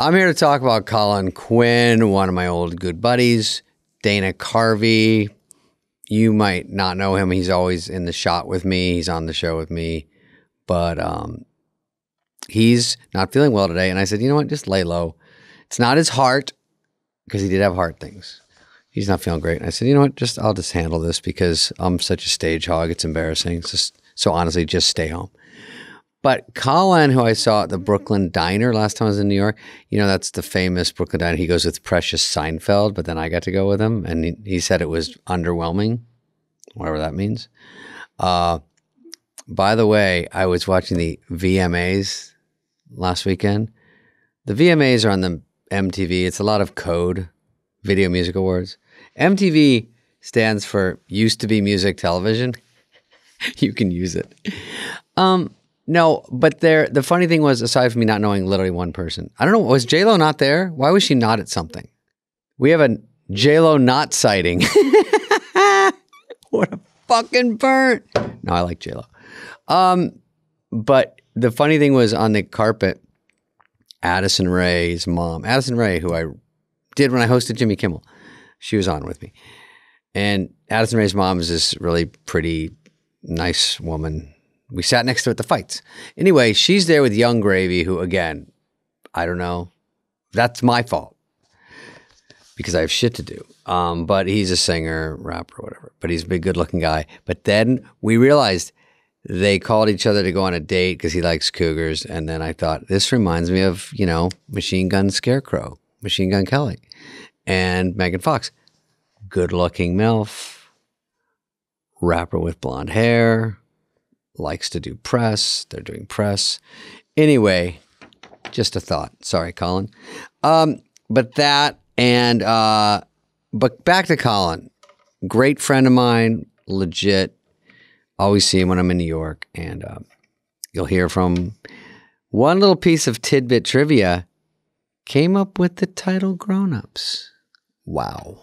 I'm here to talk about Colin Quinn, one of my old good buddies, Dana Carvey. You might not know him. He's always in the shot with me. He's on the show with me. But he's not feeling well today. And I said, you know what? Just lay low. It's not his heart, because he did have heart things. He's not feeling great. And I said, you know what? I'll just handle this because I'm such a stage hog. It's embarrassing. So honestly, just stay home. But Colin, who I saw at the Brooklyn Diner last time I was in New York, that's the famous Brooklyn Diner. He goes with Precious Seinfeld, but then I got to go with him, and he said it was underwhelming, whatever that means. By the way, I was watching the VMAs last weekend. The VMAs are on the MTV. It's a lot of code, Video Music Awards. MTV stands for Used to Be Music Television. You can use it. No, but the funny thing was, aside from me not knowing literally one person, I don't know, was J-Lo not there? Why was she not at something? We have a J-Lo not sighting. What a fucking burn. No, I like J-Lo. But the funny thing was, on the carpet, Addison Rae's mom, Addison Rae, who I did when I hosted Jimmy Kimmel, she was on with me. And Addison Rae's mom is this really pretty, nice woman. We sat next to her at the fights. Anyway, she's there with Young Gravy, who, again, I don't know. That's my fault because I have shit to do. But he's a singer, rapper, whatever. But he's a big, good-looking guy. But then we realized they called each other to go on a date because he likes cougars. And then I thought, this reminds me of, Machine Gun Scarecrow, Machine Gun Kelly, and Megan Fox. Good-looking MILF, rapper with blonde hair. Likes to do press. They're doing press. Anyway, just a thought. Sorry, Colin. But back to Colin. Great friend of mine, legit. Always see him when I'm in New York. And you'll hear from one little piece of tidbit trivia. Came up with the title Grown Ups. Wow.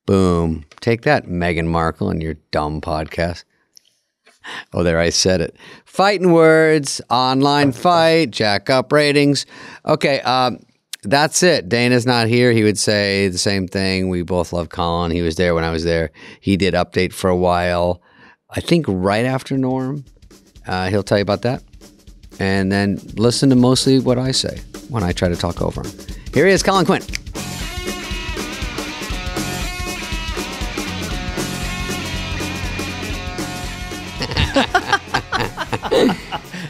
Boom. Take that, Meghan Markle, and your dumb podcast. Oh, there, I said it. Fighting words, online fight, jack up ratings. Okay, that's it. Dana's not here. He would say the same thing. We both love Colin. He was there when I was there. He did update for a while. I think right after Norm. He'll tell you about that. And then listen to mostly what I say when I try to talk over him. Here he is, Colin Quinn.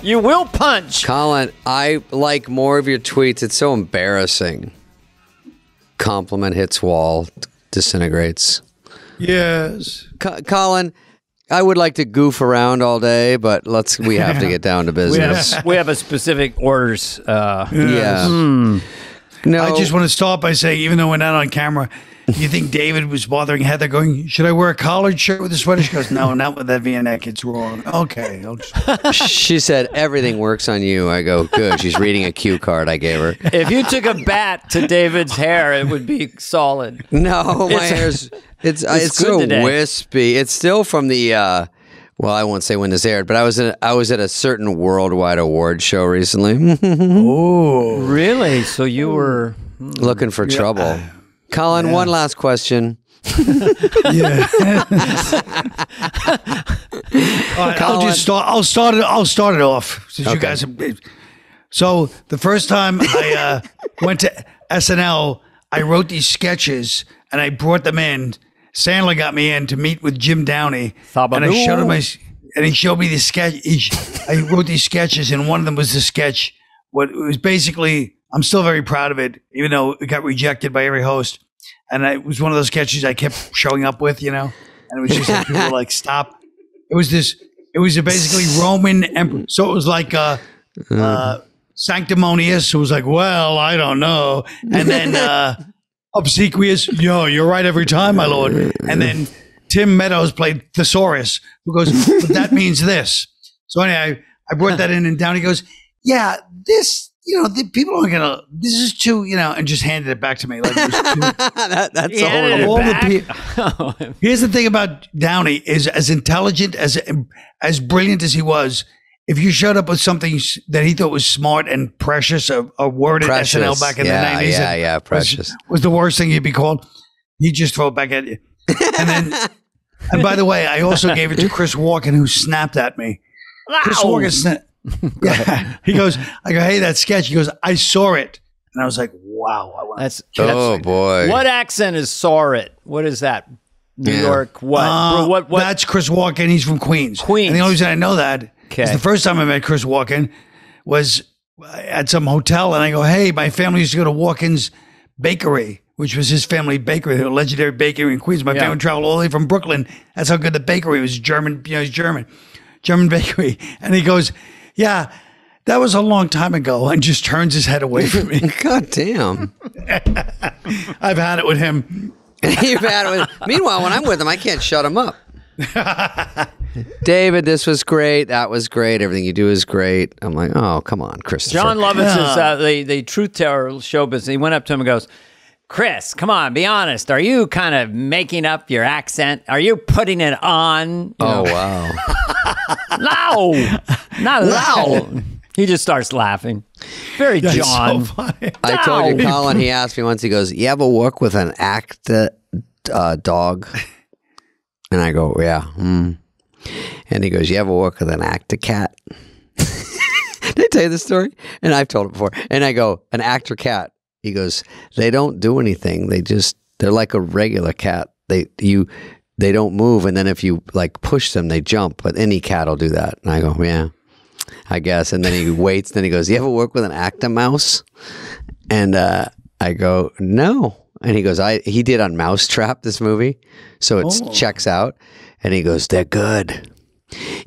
You will punch. Colin, I like more of your tweets. It's so embarrassing. Compliment hits wall, disintegrates. Yes. Colin, I would like to goof around all day, but we have to get down to business. We have a specific orders. Yeah. No. I just want to start by saying, even though we're not on camera, you think David was bothering Heather going, should I wear a collared shirt with a sweater? She goes, no, not with that V-neck. It's wrong. Okay. She said, everything works on you. I go, good. She's reading a cue card I gave her. If you took a bat to David's hair, it would be solid. No, my hair's, it's so today. Wispy. It's still from the, well, I won't say when this aired, but I was at a certain worldwide award show recently. Oh. Really? So you were... looking for trouble. Colin, one last question. Yeah. I'll start it off since you guys have, so the first time I went to SNL, I wrote these sketches and I brought them in. Sandler got me in to meet with Jim Downey, and I showed him and he showed me the sketch. I wrote these sketches, and one of them was the sketch. What it was basically, I'm still very proud of it, even though it got rejected by every host. And it was one of those sketches I kept showing up with, and it was just like, people were like, stop. It was basically Roman emperor. So it was like sanctimonious. It was like, well, I don't know. And then obsequious, you're right every time, my lord. And then Tim Meadows played Thesaurus, who goes, but that means this. So anyway, I brought that in, and Downey goes, yeah, this, the people aren't going to, this is too, and just handed it back to me. Like, it was too, that's all. Here's the thing about Downey, is as intelligent, as brilliant as he was, if you showed up with something that he thought was smart and precious, a word at SNL back in the 90s. Yeah, precious. Was the worst thing you'd be called. He'd just throw it back at you. And then, and by the way, I also gave it to Chris Walken, who snapped at me. Chris Walken snapped. Yeah. He goes, I go, hey, that sketch. He goes, I saw it. And I was like, wow. That's Boy. What accent is saw it? What is that? New York? What? What? That's Chris Walken. He's from Queens. Queens. And the only reason I know that Okay. is the first time I met Chris Walken was at some hotel. And I go, hey, my family used to go to Walken's Bakery, which was his family bakery, the legendary bakery in Queens. My family traveled all the way from Brooklyn. That's how good the bakery was. German, he's German bakery. And he goes, yeah, that was a long time ago, and just turns his head away from me. God damn. I've had it with him. You've had it with. Meanwhile, when I'm with him, I can't shut him up. David, this was great. That was great. Everything you do is great. I'm like, oh, come on, Christopher. John Lovitz is the Truth Teller show business. He went up to him and goes, Chris, come on, be honest. Are you kind of making up your accent? Are you putting it on? Oh, wow. No, not no. He just starts laughing. Very That's John. so funny. I told you, Colin, he asked me once, he goes, you ever work with an actor dog? And I go, yeah. And he goes, you ever work with an actor cat? Did I tell you this story? And I've told it before. And I go, an actor cat. He goes, they don't do anything. They're like a regular cat. They don't move. And then if you like push them, they jump. But any cat will do that. And I go, yeah, I guess. And then he waits. Then he goes, you ever work with an actor mouse? And I go, no. And he goes, he did on Mousetrap, this movie. So it checks out. And he goes, they're good.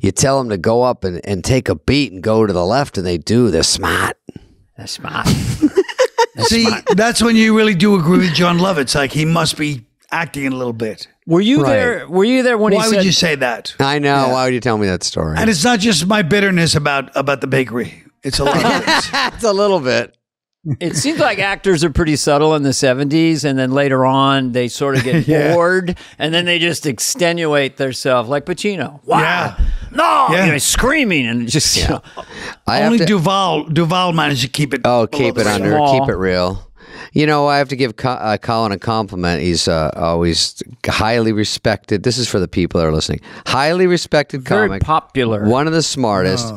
You tell them to go up and take a beat and go to the left, and they do. They're smart. That's smart. See, that's when you really do agree with John Lovitz. Like, he must be acting a little bit. Were you Right. there? Were you there when Why he said? would you say that? I know. Why would you tell me that story? And it's not just my bitterness about the bakery. It's a lot of things. It's a little bit. It seems like actors are pretty subtle in the 70s, and then later on they sort of get bored, and then they just extenuate themselves, like Pacino. Wow, Yeah. no, Yeah. you know, screaming and just you know. I have Only to, Duval managed to keep it. keep it under, Small. keep it real. You know, I have to give Colin a compliment. He's always highly respected. This is for the people that are listening. Highly respected Very comic. popular. One of the smartest.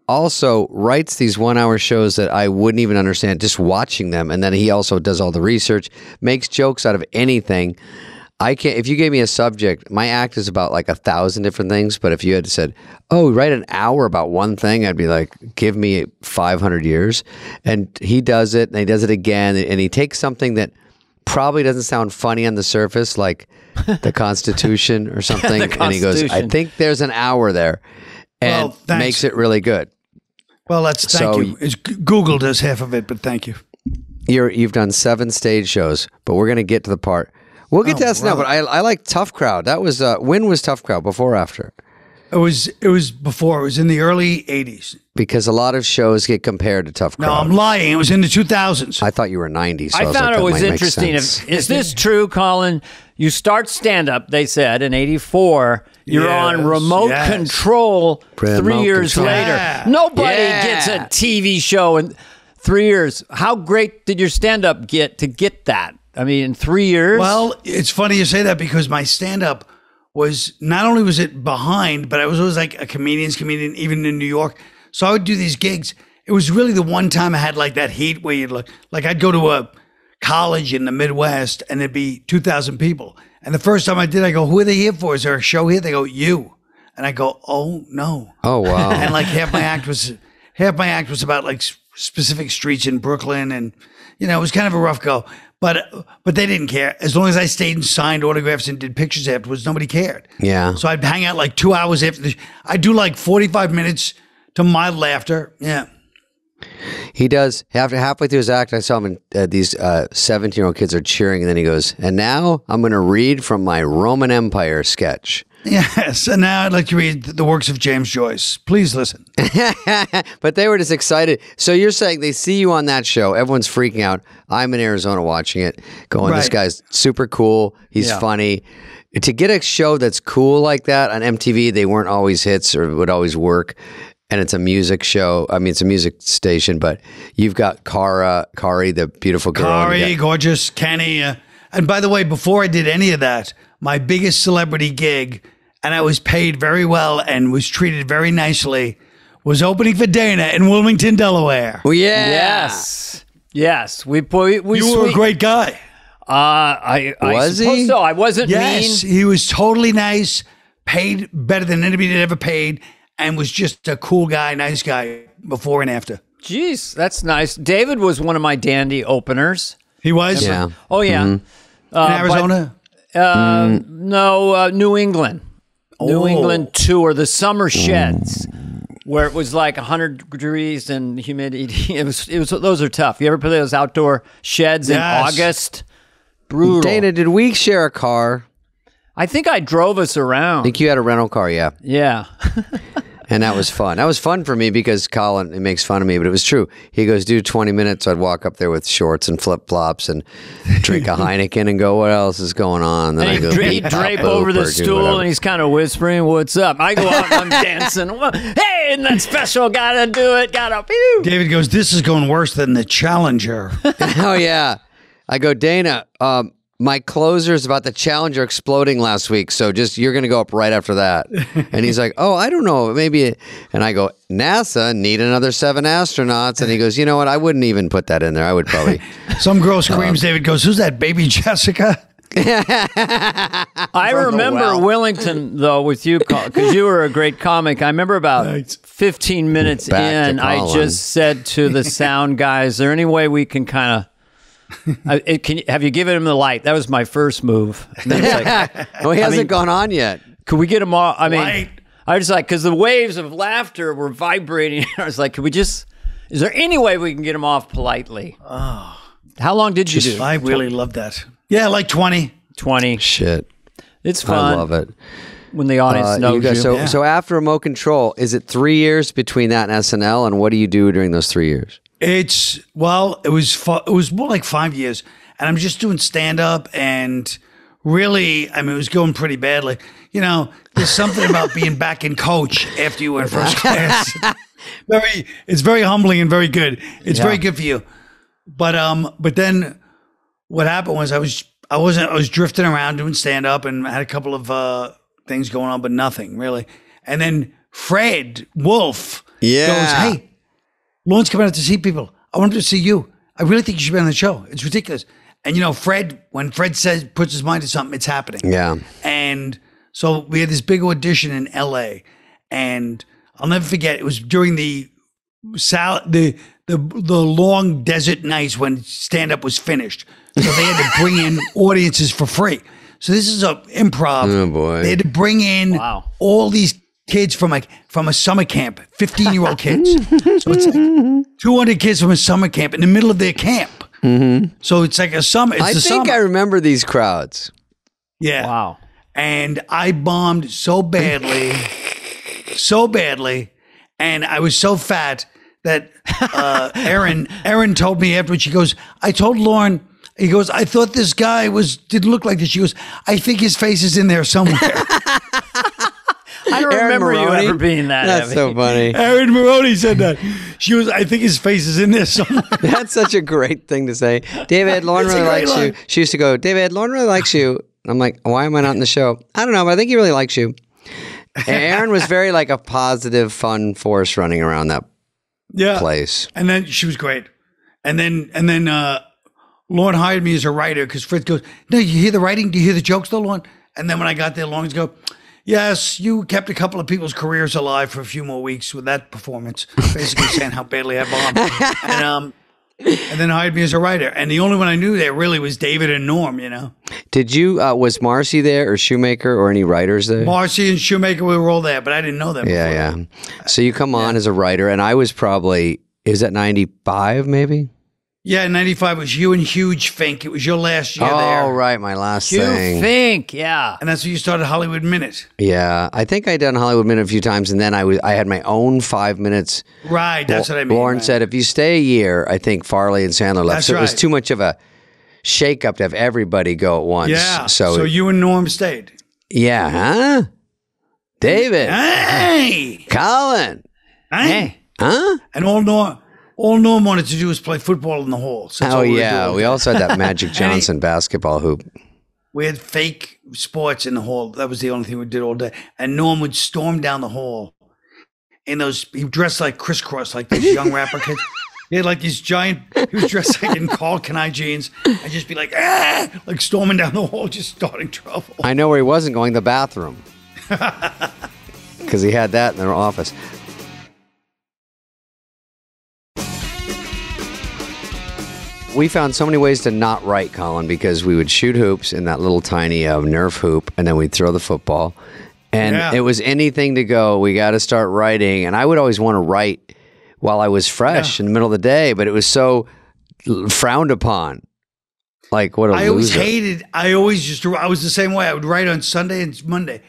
Also writes these 1 hour shows that I wouldn't even understand just watching them. And then he also does all the research, makes jokes out of anything. I can't, if you gave me a subject, my act is about like 1,000 different things. But if you had said, oh, write an hour about one thing, I'd be like, give me 500 years. And he does it, and he does it again. And he takes something that probably doesn't sound funny on the surface, like the Constitution or something. And he goes, I Constitution. think there's an hour there. And Well, thanks. makes it really good. Well, thank So- you. Google does half of it, but thank you. You've done 7 stage shows, but we're going to get to the part. We'll get to SNL, but I like Tough Crowd. That was when was Tough Crowd? Before or after? It was before. It was in the early 80s. Because a lot of shows get compared to Tough Crowd. No, I'm lying. It was in the 2000s. I thought you were 90s. So I was found like, it that was might make interesting. sense. Is this true, Colin? You start stand-up, they said, in 84. You're on Yes, remote yes. control 3 Remote years control. later. Yeah. Nobody Yeah. gets a TV show in 3 years. How great did your stand-up get to get that? I mean, in 3 years? Well, it's funny you say that because my stand-up was, not only was it behind, but I was always like a comedian, even in New York. So I would do these gigs. It was really the one time I had like that heat where you'd like I'd go to a college in the Midwest and there'd be 2,000 people. And the first time I did, I go, who are they here for? Is there a show here? They go, you. And I go, oh no. Oh, wow. And like half my act was about like specific streets in Brooklyn, and it was kind of a rough go. But they didn't care. As long as I stayed and signed autographs and did pictures afterwards, nobody cared. Yeah. So I'd hang out like 2 hours after I'd do like 45 minutes to mild laughter. Yeah. He does. Halfway through his act, I saw him, and these 17-year-old kids are cheering, and then he goes, and now I'm going to read from my Roman Empire sketch. Yes. And now I'd like to read the works of James Joyce. Please listen. But they were just excited. So you're saying they see you on that show. Everyone's freaking out. I'm in Arizona watching it, going, this Right. guy's super cool. He's funny. To get a show that's cool like that on MTV, they weren't always hits or would always work. and it's a music show. I mean, it's a music station, but you've got Kari, the beautiful girl. and you Kari, gorgeous, Kenny. And by the way, before I did any of that, my biggest celebrity gig, and I was paid very well and was treated very nicely, was opening for Dana in Wilmington, Delaware. Well, yeah. Yes. We You were a great guy. I Was suppose he? so. I wasn't Yes, mean. he was totally nice, paid better than anybody had ever paid, and was just a cool guy, nice guy before and after. Jeez, that's nice. David was one of my dandy openers. He was Yeah. Oh yeah. in Arizona. No, New England. New Oh. England tour, the summer sheds, where it was like 100 degrees and humidity. It was. Those are tough. You ever play those outdoor sheds in Yes. August? Brutal. Dana, did we share a car? I think I drove us I around. think you had a rental car, yeah. Yeah. And that was fun. That was fun for me because Colin, he makes fun of me, but it was true. He goes, do 20 minutes. So I'd walk up there with shorts and flip-flops and drink a Heineken and go, what else is going on? Then I And go, he'd drape over the stool and he's kind of whispering, "What's up?" I go out and I'm dancing. Well, hey, isn't that special? Gotta do it. Gotta. Pew. David goes, this is going worse than the Challenger. Oh, yeah. I go, Dana, my closer's about the Challenger exploding last week, so you're going to go up right after that. And he's like, oh, I don't know, maybe. And I go, NASA need another 7 astronauts. And he goes, you know what? I wouldn't even put that in there. I would probably. Some girl screams, David goes, who's that baby Jessica? I remember Willington though with you because you were a great comic. I remember about 15 minutes Back to in, I Colin. just said to the sound guy, "Is there any way we can kind of?" Have you given him the light? That was my first move. And then it's like, Oh, he hasn't gone on yet. could we get him off? I mean, Light. I was like, because the waves of laughter were vibrating. I was like, could we just? Is there any way we can get him off politely? Oh, how long did you do? I really love that. Yeah, like 20. 20. Shit. It's fun. I love it. when the audience knows you guys, you. so after Remote Control, is it 3 years between that and SNL? And what do you do during those 3 years? It was more like 5 years, and I'm just doing stand up, and really, I mean, it was going pretty badly. You know, there's something about being back in coach after you were in first class. It's very humbling and very good. It's very good for you. But then what happened was I was drifting around doing stand up and had a couple of things going on, but nothing really. And then Fred Wolf goes, "Hey, Lorne's coming out to see people. I want him to see you. I really think you should be on the show. It's ridiculous." And you know, when Fred puts his mind to something, it's happening. Yeah. And so we had this big audition in LA, and I'll never forget. It was during the long desert nights when stand up was finished. So they had to bring in audiences for free. So this is a improv. Oh, boy. They had to bring in all these kids from a summer camp, 15-year-old kids. So it's like 200 kids from a summer camp in the middle of their camp. Mm-hmm. So it's like a summer. I think I remember these crowds. Yeah. Wow. And I bombed so badly, and I was so fat that Erin told me afterwards, she goes, "I told Lorne," he goes, "I thought this guy didn't look like this." She goes, "I think his face is in there somewhere." I don't Erin remember Maroney? you ever being that That's heavy. so funny. Erin Maroney said that. She goes, "I think his face is in there somewhere." That's such a great thing to say. David, Lauren It's a really great likes you. line. She used to go, David, Lauren really likes you. I'm like, why am I not in the show? I don't know, but I think he really likes you. And Erin was very like a positive, fun force running around that place. And then she was great. And then Lorne hired me as a writer because Fritz goes, "No, you hear the writing? Do you hear the jokes though, Lorne?" And then when I got there, Lorne's go, "Yes, you kept a couple of people's careers alive for a few more weeks with that performance," basically saying how badly I bombed. And then hired me as a writer. And the only one I knew there really was David and Norm, you know. Did you, was Marcy there or Shoemaker or any writers there? Marcy and Shoemaker, we were all there, but I didn't know them before. Yeah. So you come on as a writer, and I was probably, is that 95 maybe? Yeah, 95 was you and Huge Fink. It was your last year there. Oh, right, my last You thing. think, yeah. And that's when you started Hollywood Minute. Yeah, I think I'd done Hollywood Minute a few times, and then I had my own 5 minutes. Right, that's what I mean. Lauren right. said, if you stay a year, I think Farley and Sandler left. That's So it was right. too much of a shake-up to have everybody go at once. Yeah, So so you and Norm stayed. yeah, huh? David, Hey! Colin. Hey. Huh? And all Norm wanted to do was play football in the hall. So that's all Oh we were yeah, doing. we also had that Magic Johnson basketball hoop. We had fake sports in the hall. That was the only thing we did all day. And Norm would storm down the hall in those. He dressed like crisscross, like these young rapper kids. He had like these giant. He was dressed like in Carl Kanai jeans, and just be like, like storming down the hall, just starting trouble. I know where he wasn't going, the bathroom. Because he had that in their office. We found so many ways to not write, Colin, because we would shoot hoops in that little tiny Nerf hoop, and then we'd throw the football. And it was anything to go, we got to start writing. And I would always want to write while I was fresh in the middle of the day, but it was so frowned upon. Like, what a loser. I always hated, I was the same way. I would write on Sunday and Monday.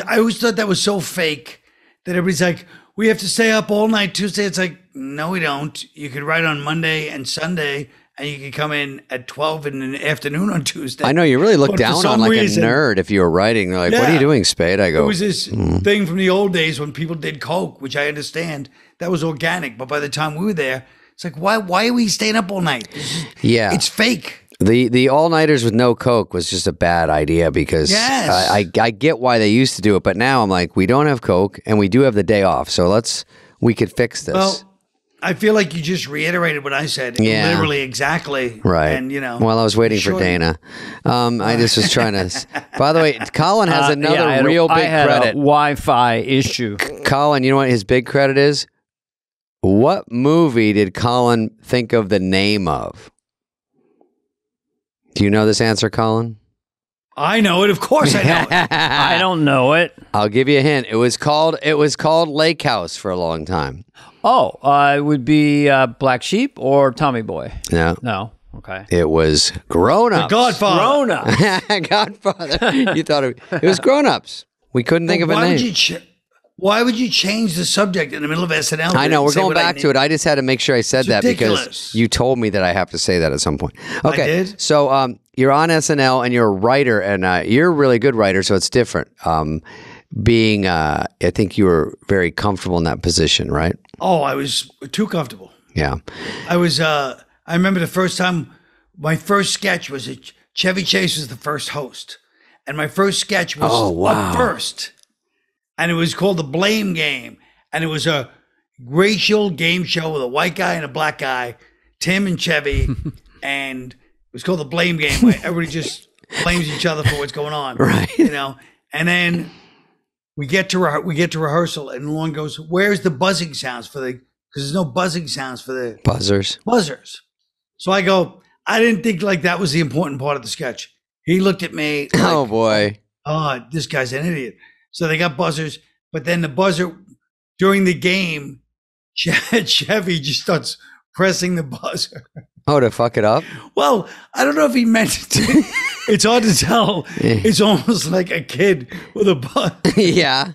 I always thought that was so fake that everybody's like, we have to stay up all night Tuesday. It's like, no, we don't. You could write on Monday and Sunday, and you could come in at 12 in the afternoon on Tuesday. I know, you really look But for down on some like reason- a nerd if you were writing. They're like, what are you Yeah. doing, Spade? I It go, was this thing from the old days when people did coke, which I understand. That was organic. But by the time we were there, it's like, why are we staying up all night? yeah. It's fake. The all-nighters with no Coke was just a bad idea because Yes. I get why they used to do it, but now I'm like, we don't have Coke and we do have the day off, so we could fix this. Well, I feel like you just reiterated what I said. Yeah. Literally exactly. Right. And, you know. Well, I was waiting for sure. Dana. I just was trying to. By the way, Colin has another I had real I big had credit. a Wi-Fi issue. Colin, you know what his big credit is? What movie did Colin think of the name of? Do you know this answer, Colin? I know it. Of course I know it. I don't know it. I'll give you a hint. It was called Lake House for a long time. Oh, it would be Black Sheep or Tommy Boy. No, No. Okay. it was Grown Ups. Godfather. Grown up. Godfather. You thought it was Grown Ups. We couldn't think of a Why name. would you why would you change the subject in the middle of SNL? I know, we're Say going what I back need? to it. I just had to make sure I said It's that ridiculous. because you told me that I have to say that at some point. Okay. did? So you're on SNL and you're a writer, and you're a really good writer, so it's different. I think you were very comfortable in that position, right? Oh, I was too comfortable. Yeah. I was. I remember the first time. My first sketch was Chevy Chase was the first host, and my first sketch was Oh, wow. up first, and it was called The Blame Game, and it was a racial game show with a white guy and a black guy, Tim and Chevy, and it was called The Blame Game, where everybody just blames each other for what's going on, Right. You know, and then we get to rehearsal, and Lorne goes, "Where's the buzzing sounds for the?" Because there's no buzzing sounds for the Buzzers. buzzers. So I go, I didn't think like that was the important part of the sketch. He looked at me like, Oh, boy. oh, this guy's an idiot. So they got buzzers, but then the buzzer during the game, Chevy just starts pressing the buzzer. Oh, to fuck it up? Well, I don't know if he meant it to. It's hard to tell. It's almost like a kid with a buzzer. Yeah.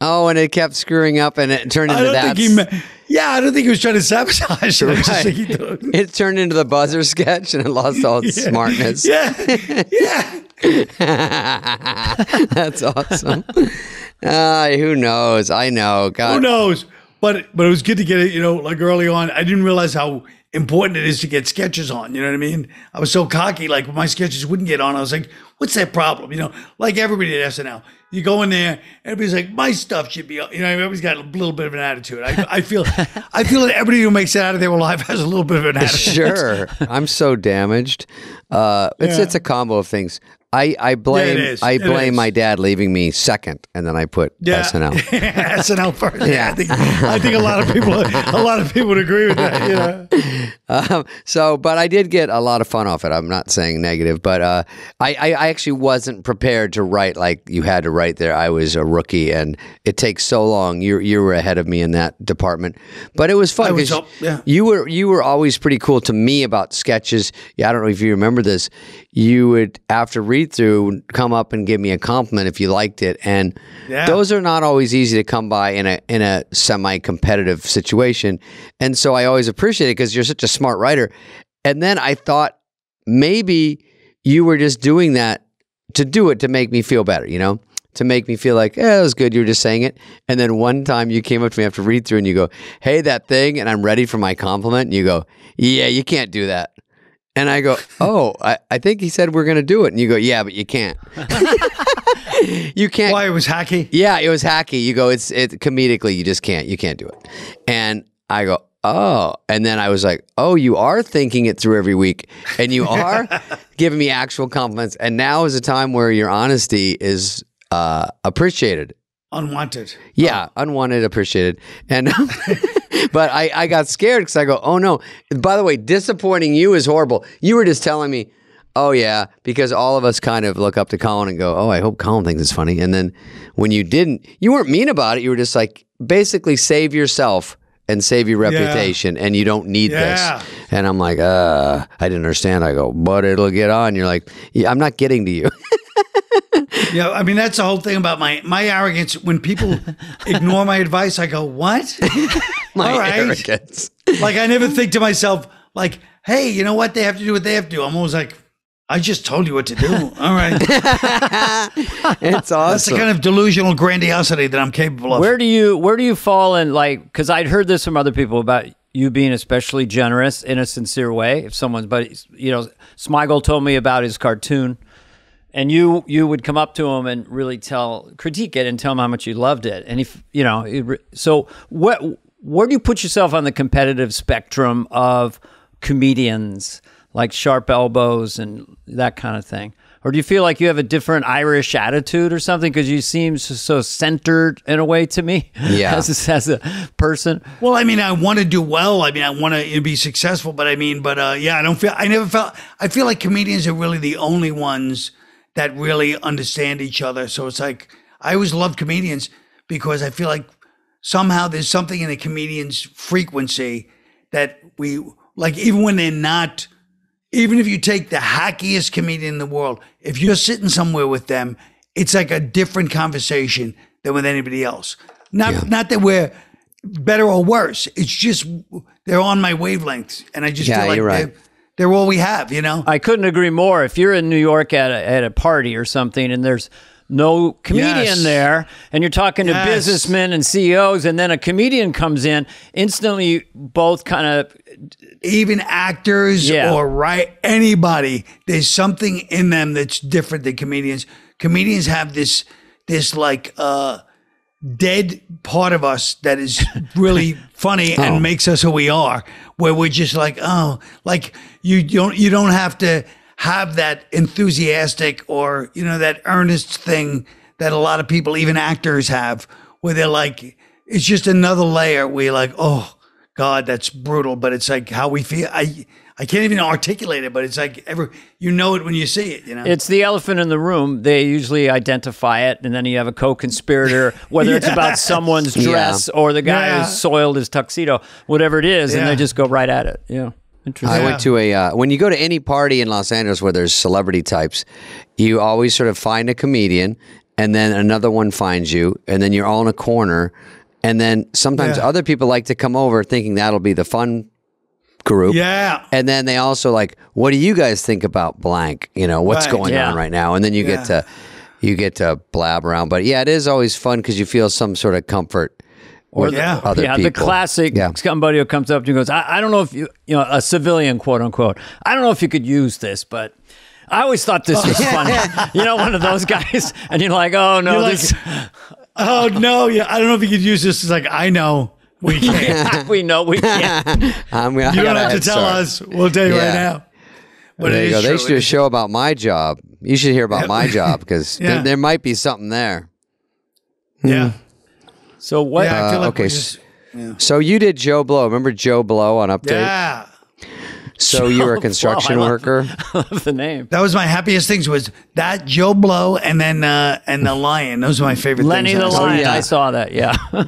Oh, and it kept screwing up and it turned I into don't that. think he meant. Yeah, I don't think he was trying to sabotage it. I just Right. think he thought, It turned into the buzzer sketch and it lost all its smartness. yeah, yeah. That's awesome. Who knows? I know. God. Who knows? But it was good to get it, you know, like early on. I didn't realize how important it is to get sketches on. You know what I mean? I was so cocky, like when my sketches wouldn't get on, I was like, what's that problem? You know, like everybody at SNL. You go in there, everybody's like, my stuff should be, you know, everybody's got a little bit of an attitude. I feel that everybody who makes it out of there alive has a little bit of an attitude. Sure. I'm so damaged. It's a combo of things. I blame it is. I It blame is. my dad leaving me second, and then I put SNL. SNL first. Yeah. I think a lot of people would agree with that. Yeah. But I did get a lot of fun off it. I'm not saying negative, but I actually wasn't prepared to write like you had to write there. I was a rookie, and it takes so long. You were ahead of me in that department, but it was fun. I was 'cause up- yeah. You were always pretty cool to me about sketches. Yeah, I don't know if you remember this. You would, after read through, come up and give me a compliment if you liked it, and Yeah. those are not always easy to come by in a semi-competitive situation. And so I always appreciate it because you're such a smart writer. And then I thought maybe you were just doing that to do it to make me feel better, you know, to make me feel like, it was good. You were just saying it. And then one time you came up to me after read through and you go, hey, that thing. And I'm ready for my compliment. And you go, yeah, you can't do that. And I go, oh, I think he said we're going to do it. And you go, yeah, but you can't. You can't. Why, it was hacky? Yeah, it was hacky. You go, it's comedically, you just can't. You can't do it. And I go, oh. And then I was like, oh, you are thinking it through every week. And you are giving me actual compliments. And now is a time where your honesty is appreciated. Unwanted. Yeah, unwanted, appreciated. And but I got scared because I go, oh no. By the way, disappointing you is horrible. You were just telling me, oh yeah, because all of us kind of look up to Colin and go, oh, I hope Colin thinks it's funny. And then when you didn't, you weren't mean about it. You were just like, basically save yourself and save your reputation, and you don't need this. And I'm like, I didn't understand. I go, but it'll get on. You're like, yeah, I'm not getting to you. Yeah, I mean, that's the whole thing about my arrogance. When people ignore my advice, I go, what? My All right. arrogance. Like, I never think to myself, like, hey, you know what? They have to do what they have to do. I'm always like, I just told you what to do. All right. It's awesome. That's the kind of delusional grandiosity that I'm capable of. Where do you fall in, like, because I'd heard this from other people about you being especially generous in a sincere way. If someone's, but you know, Smigel told me about his cartoon, and you would come up to him and really critique it and tell him how much you loved it. And if you know, so where do you put yourself on the competitive spectrum of comedians like Sharp Elbows and that kind of thing? Or do you feel like you have a different Irish attitude or something? Because you seem so centered in a way to me, as a person. Well, I mean, I want to do well. I mean, I want to be successful. But I mean, yeah, I feel like comedians are really the only ones that really understand each other. So it's like, I always loved comedians because I feel like somehow there's something in a comedian's frequency that we, like, even when they're not, even if you take the hackiest comedian in the world, if you're sitting somewhere with them, it's like a different conversation than with anybody else. Not that we're better or worse. It's just they're on my wavelength, and I just feel like you're right. they're all we have, you know? I couldn't agree more. If you're in New York at a party or something and there's no comedian there, and you're talking to businessmen and CEOs, and then a comedian comes in, instantly both kind of... Even actors or anybody, there's something in them that's different than comedians. Comedians have this like dead part of us that is really funny and makes us who we are, where we're just like, oh, like you don't have to have that enthusiastic or, you know, that earnest thing that a lot of people, even actors, have, where they're like, it's just another layer where you're like, oh God, that's brutal, but it's like how we feel. I can't even articulate it, but it's like you know it when you see it, you know? It's the elephant in the room. They usually identify it, and then you have a co-conspirator, whether it's about someone's dress or the guy who's soiled his tuxedo, whatever it is, and they just go right at it. Yeah. Interesting. I went to when you go to any party in Los Angeles where there's celebrity types, you always sort of find a comedian, and then another one finds you, and then you're all in a corner. And then sometimes other people like to come over thinking that'll be the fun group. Yeah. And then they also like, what do you guys think about blank? You know, what's going on right now? And then you get to blab around. But yeah, it is always fun because you feel some sort of comfort. Or other people. The classic somebody who comes up to you and goes, I don't know if you know, a civilian, quote unquote, I don't know if you could use this, but I always thought this was funny. You know, one of those guys. And you're like, oh no, this... Oh no! Yeah, I don't know if you could use this. It's like, I know we can't. We know we can't. You don't have to tell us. We'll tell you right now. But there you go. They should do a show about my job. You should hear about my job because there might be something there. Yeah. So what? Yeah, I feel like So you did Joe Blow. Remember Joe Blow on Update? Yeah. So you were a construction worker? I love the name. That was my happiest things, was that Joe Blow and then and the Lion. Those are my favorite Lenny things. the Lion. I saw that,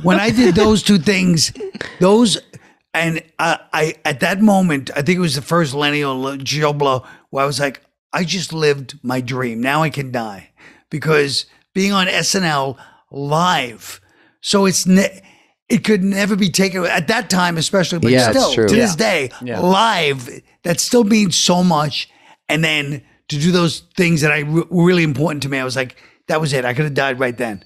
When I did those two things, and I at that moment, I think it was the first Lenny or Joe Blow, where I was like, I just lived my dream. Now I can die. Because being on SNL live, so it could never be taken at that time, especially, but still, to this day, live, that still means so much. And then to do those things that were really important to me, I was like, that was it. I could have died right then.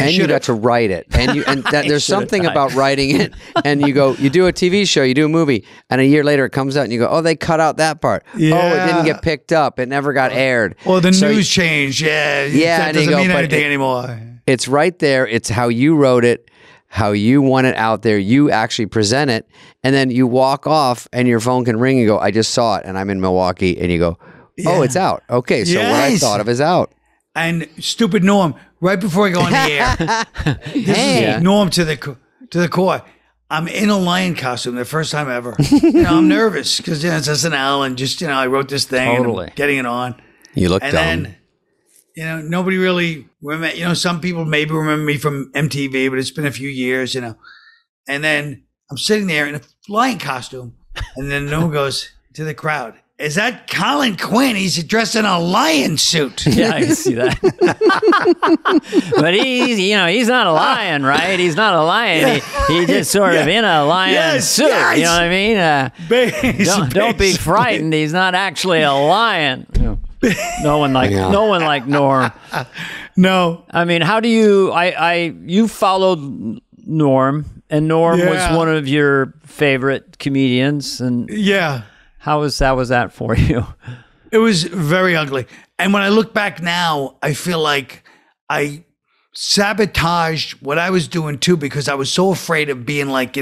And you got to write it, and there's something about writing it. And you do a TV show, you do a movie, and a year later it comes out, and you go, "Oh, they cut out that part. Yeah. Oh, it didn't get picked up. It never got aired. Or the news changed. Yeah, that doesn't mean anything anymore. It's right there. It's how you wrote it, how you want it out there. You actually present it, and then you walk off, and your phone can ring and go, "I just saw it, and I'm in Milwaukee," and you go, "Oh, it's out. Okay, so what I thought of is out." And stupid Norm, right before I go on the air, this is Norm to the core. I'm in a lion costume, the first time ever. I'm nervous because it's SNL and just I wrote this thing and I'm getting it on. You look dumb. And then nobody really remember. Some people maybe remember me from MTV, but it's been a few years. And then I'm sitting there in a lion costume, and then Norm goes to the crowd, "Is that Colin Quinn? He's dressed in a lion suit." Yeah, I can see that. But he's not a lion, right? He's not a lion. He's just sort of in a lion suit. Yes. You know what I mean? Don't be frightened. He's not actually a lion. No one like Norm. No. I mean, how do you followed Norm, and Norm was one of your favorite comedians, and How was that for you? It was very ugly. And when I look back now, I feel like I sabotaged what I was doing too, because I was so afraid of being like,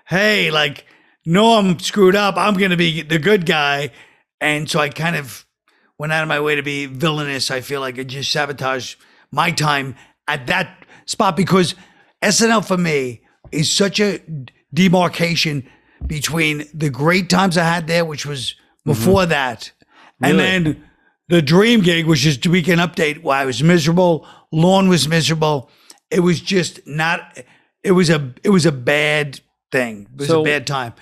hey, like Norm screwed up, I'm going to be the good guy. And so I kind of went out of my way to be villainous. I feel like I just sabotaged my time at that spot, because SNL for me is such a demarcation between the great times I had there, which was before that, and then the dream gig, which is Weekend Update, where I was miserable. Lorne was miserable. It was just not. It was a bad thing. It was a bad time.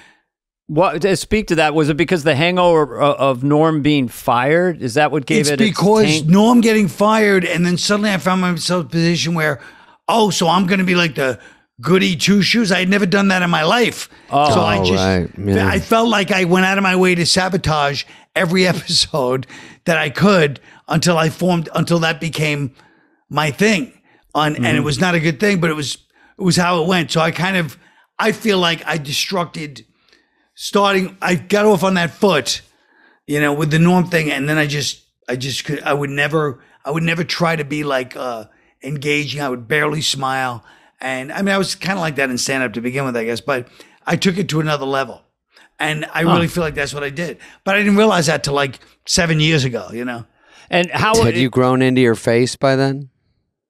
What to speak to that? Was it because the hangover of Norm being fired? Is that what gave it? It's because Norm getting fired, and then suddenly I found myself in a position where, so I'm going to be like the goody two shoes. I had never done that in my life. So I felt like I went out of my way to sabotage every episode that I could until that became my thing. And it was not a good thing, but it was how it went. So I feel like I destructed I got off on that foot, with the Norm thing. And then I would never try to be like, engaging. I would barely smile. And I mean, I was kind of like that in stand-up to begin with, I guess, but I took it to another level. And I really feel like that's what I did. But I didn't realize that till like 7 years ago, And how had you grown into your face by then?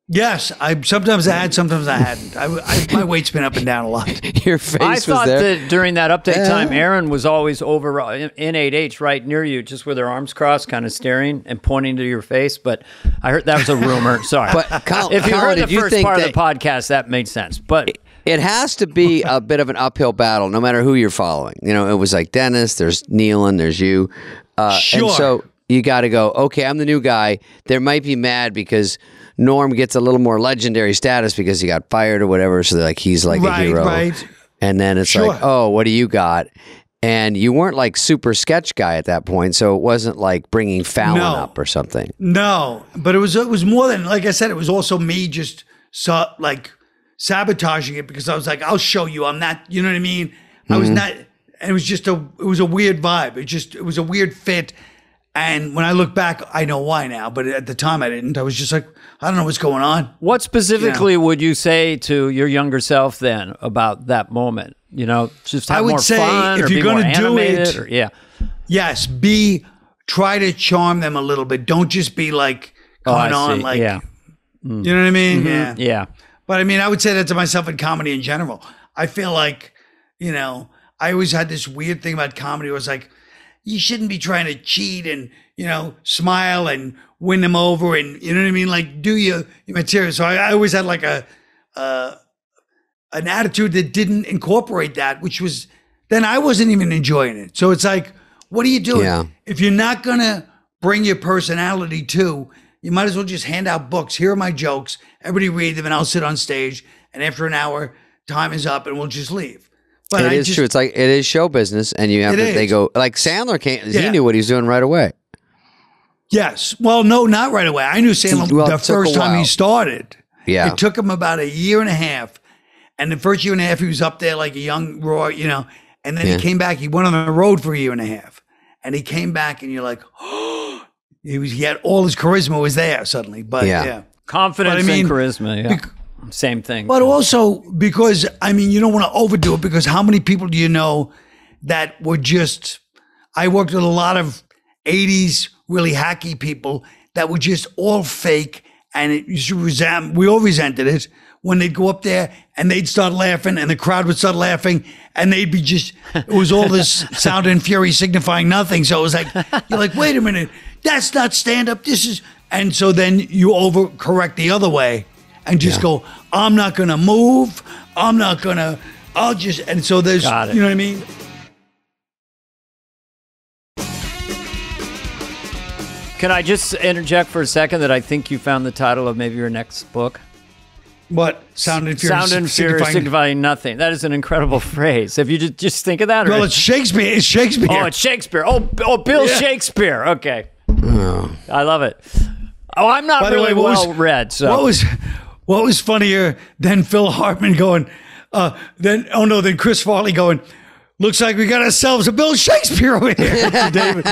Yes, sometimes I had, sometimes I hadn't. My weight's been up and down a lot. Your face was there. I thought that during that update time, Aaron was always over in 8H right near you, just with her arms crossed, kind of staring and pointing to your face. But I heard that was a rumor. Sorry. But if you heard the first part of the podcast, that made sense. But it has to be a bit of an uphill battle, no matter who you're following. It was like Dennis, there's Nealon, there's you. Sure. And so you got to go, okay, I'm the new guy. They might be mad because Norm gets a little more legendary status because he got fired or whatever. So they're like, he's like a hero. Right. And then it's like, oh, what do you got? And you weren't like super sketch guy at that point. So it wasn't like bringing Fallon up or something. No, but it was more than, like I said, it was also me just sabotaging it, because I was like, I'll show you I'm not, you know what I mean? I was not, and it was a weird vibe. It was a weird fit. And when I look back, I know why now, but at the time I didn't. I was just like, I don't know what's going on. What specifically would you say to your younger self then about that moment? Just have more fun, if or you're be going more to do animated, it, yes, try to charm them a little bit. Don't just be like coming on like, you know what I mean? Yeah. But I mean, I would say that to myself in comedy in general. I feel like, I always had this weird thing about comedy. It was like, you shouldn't be trying to cheat and, smile and win them over and, you know what I mean? Like, do your material. So I always had like an attitude that didn't incorporate that, which was, then I wasn't even enjoying it. So it's like, what are you doing? Yeah. If you're not going to bring your personality too, you might as well just hand out books. Here are my jokes. Everybody read them and I'll sit on stage. And after an hour, time is up and we'll just leave. But it is true. It's like, it is show business, and you have to, they go, like Sandler he knew what he was doing right away. Yes. Well, no, not right away. I knew Sandler Well, the it took a first time he while. started. Yeah. It took him about a year and a half. And the first year and a half, he was up there like a young Roy, you know. And then he came back. He went on the road for a year and a half. And he came back, and you're like, oh, he had all his charisma was there suddenly. But yeah. Confidence But I mean, and charisma. Yeah. Same thing. But also because, I mean, you don't want to overdo it, because how many people do you know that were just, I worked with a lot of 80s really hacky people that were just all fake, and we all resented it when they'd go up there and they'd start laughing and the crowd would start laughing and they'd be just, it was all this sound and fury signifying nothing. So it was like, you're like, wait a minute, that's not stand up. This is, and so then you overcorrect the other way and just go, I'm not going to move. I'll just, and so there's, Got it. you know what I mean? Can I just interject for a second that I think you found the title of maybe your next book? What? Sound and fury. Sound and fury signifying nothing. That is an incredible phrase. Have you just think of that? Well, it's Shakespeare. It's Shakespeare. Oh, it's Shakespeare. Oh, Bill Shakespeare. Okay. I love it. Oh, I'm not By the really way, well read. So what was funnier than Phil Hartman going, then Chris Farley going, looks like we got ourselves a Bill Shakespeare over here. David,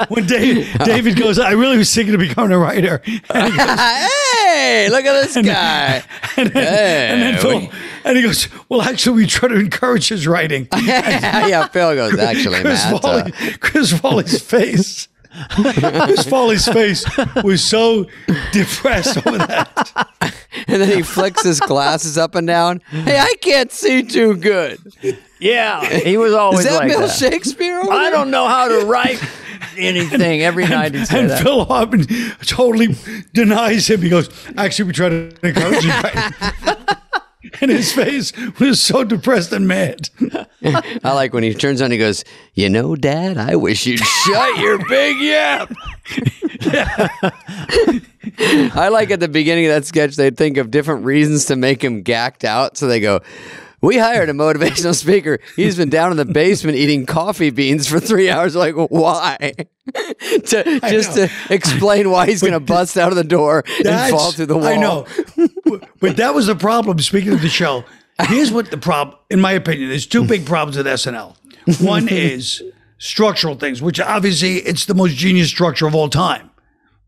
when David goes, I really was thinking of becoming a writer. And he goes, Hey, look at this guy. and he goes, well, actually, we try to encourage his writing. Yeah, Phil goes, actually, Matt. Chris Farley's face. Chris Farley's face was so depressed over that. And then he flicks his glasses up and down. Hey, I can't see too good. yeah, he was always Is that like Bill that. Shakespeare? over I there? don't know how to write anything. Every night he'd say And that. Phil Hartman totally denies him. He goes, actually, we try to encourage you. And his face was so depressed and mad. I like when he turns on, he goes, you know, Dad, I wish you'd shut your big yap. I like at the beginning of that sketch, they'd think of different reasons to make him gacked out. So they go, we hired a motivational speaker. He's been down in the basement eating coffee beans for 3 hours. Like, why? to explain why he's going to bust out of the door and fall through the wall. I know. But that was the problem. Speaking of the show, here's what the problem, in my opinion, there's two big problems with SNL. One is structural things, which obviously it's the most genius structure of all time,